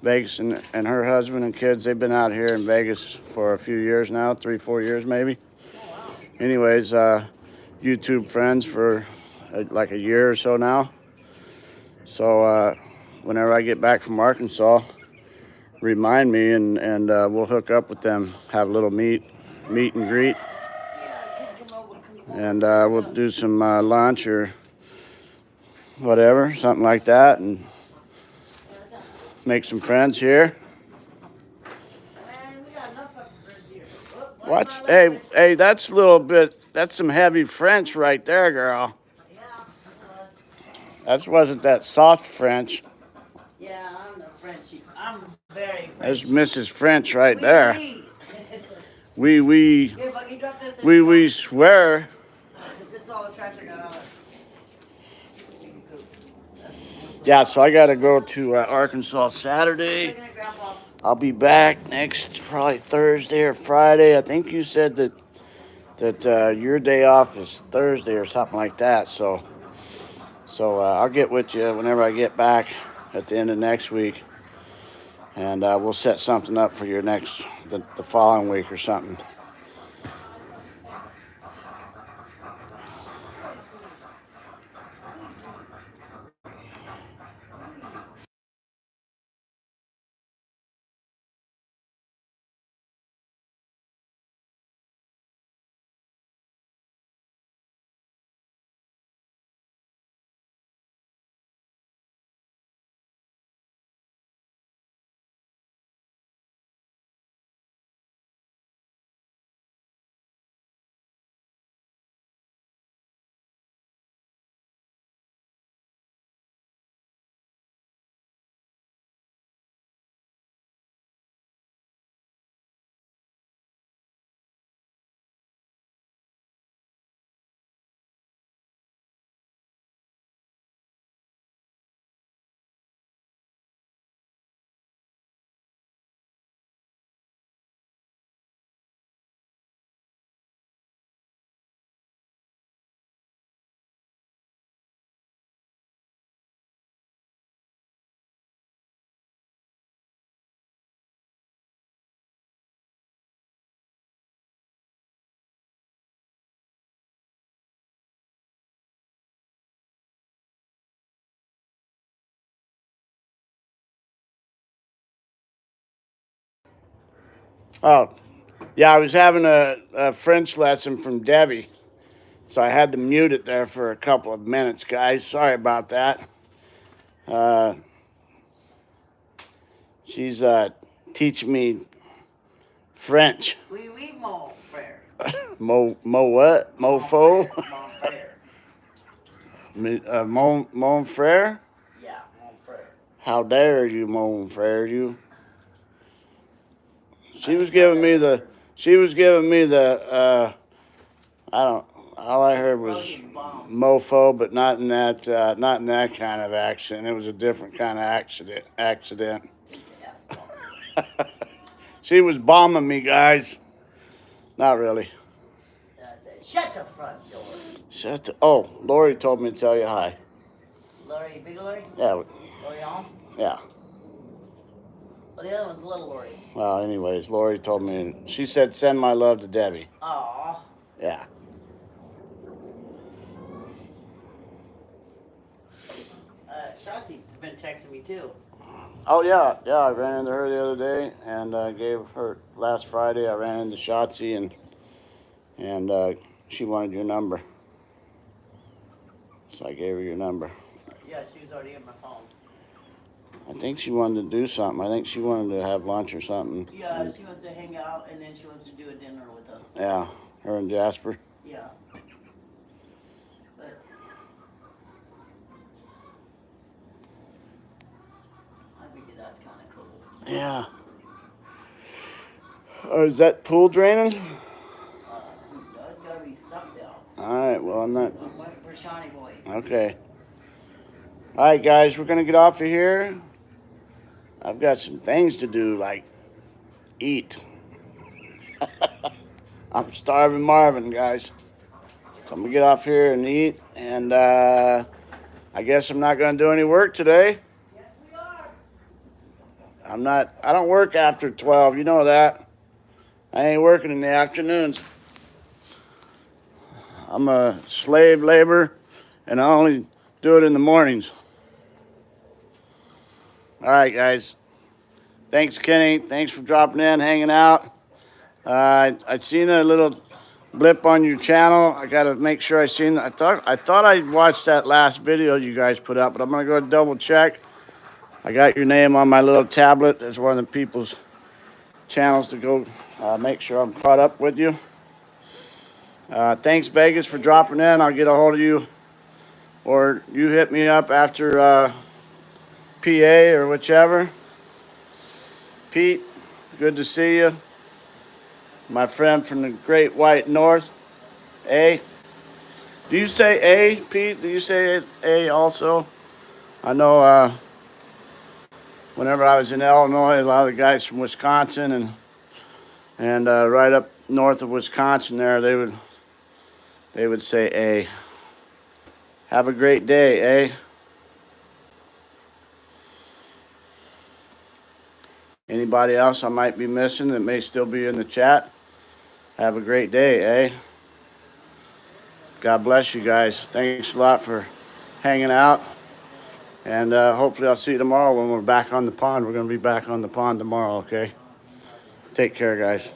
Vegas and her husband and kids, they've been out here in Vegas for a few years now, 3-4 years maybe. Anyways, YouTube friends for like a year or so now. So whenever I get back from Arkansas, remind me and we'll hook up with them, have a little meet and greet. And we'll do some lunch or whatever, something like that, and make some friends here. Watch, hey, that's a little bit, that's some heavy French right there, girl. That wasn't that soft French. Yeah, I'm the Frenchie. I'm very French. There's Mrs. French right there. We swear. This is all the trash I got out of Yeah, so I got to go to Arkansas Saturday. I'll be back next probably Thursday or Friday. I think you said that your day off is Thursday or something like that. So I'll get with you whenever I get back at the end of next week, and we'll set something up for your the following week or something. Oh, yeah, I was having a French lesson from Debbie, so I had to mute it there for a couple of minutes, guys. Sorry about that. She's teaching me French. Oui, mon frère. Mo what? Mofo? Mon frère. Mon frere? Yeah, mon frère. How dare you, mon frere, you? She was giving me the, all I heard was mofo, but not in that kind of accent. It was a different kind of accident. She was bombing me, guys. Not really. And I said, shut the front door. Shut the, oh, Lori told me to tell you hi. Lori, big Lori? Yeah, Lori on? yeah. Well, the other one's little Lori. Well, anyways, Lori told me, she said send my love to Debbie. Aw. Yeah. Shotzi's been texting me too. Oh, yeah, yeah, I ran into her the other day and gave her, last Friday, I ran into Shotzi and she wanted your number. So I gave her your number. Yeah, she was already in my phone. I think she wanted to do something. I think she wanted to have lunch or something. Yeah, she wants to hang out and then she wants to do a dinner with us. Yeah, her and Jasper. Yeah. But I figured that's kind of cool. Yeah. Is that pool draining? That's gotta be sucked out. All right, well, I'm not. I'm waiting for Shawnee Boy. Okay. All right, guys, we're going to get off of here. I've got some things to do, like eat. I'm starving Marvin, guys. So I'm going to get off here and eat. And I guess I'm not going to do any work today. Yes, we are. I don't work after 12. You know that. I ain't working in the afternoons. I'm a slave labor, and I only do it in the mornings. All right, guys. Thanks, Kenny. Thanks for dropping in, hanging out. I'd seen a little blip on your channel. I got to make sure I seen. I thought I watched that last video you guys put up, but I'm gonna go double check. I got your name on my little tablet as one of the people's channels to go make sure I'm caught up with you. Thanks, Vegas, for dropping in. I'll get a hold of you, or you hit me up after PA or whichever. Pete, good to see you. My friend from the Great White North. A. Do you say A, Pete? Do you say A also? I know whenever I was in Illinois, a lot of the guys from Wisconsin and right up north of Wisconsin there, they would say A. Have a great day, A. Anybody else I might be missing that may still be in the chat? Have a great day, eh? God bless you guys. Thanks a lot for hanging out. And hopefully I'll see you tomorrow when we're back on the pond. We're going to be back on the pond tomorrow, okay? Take care, guys.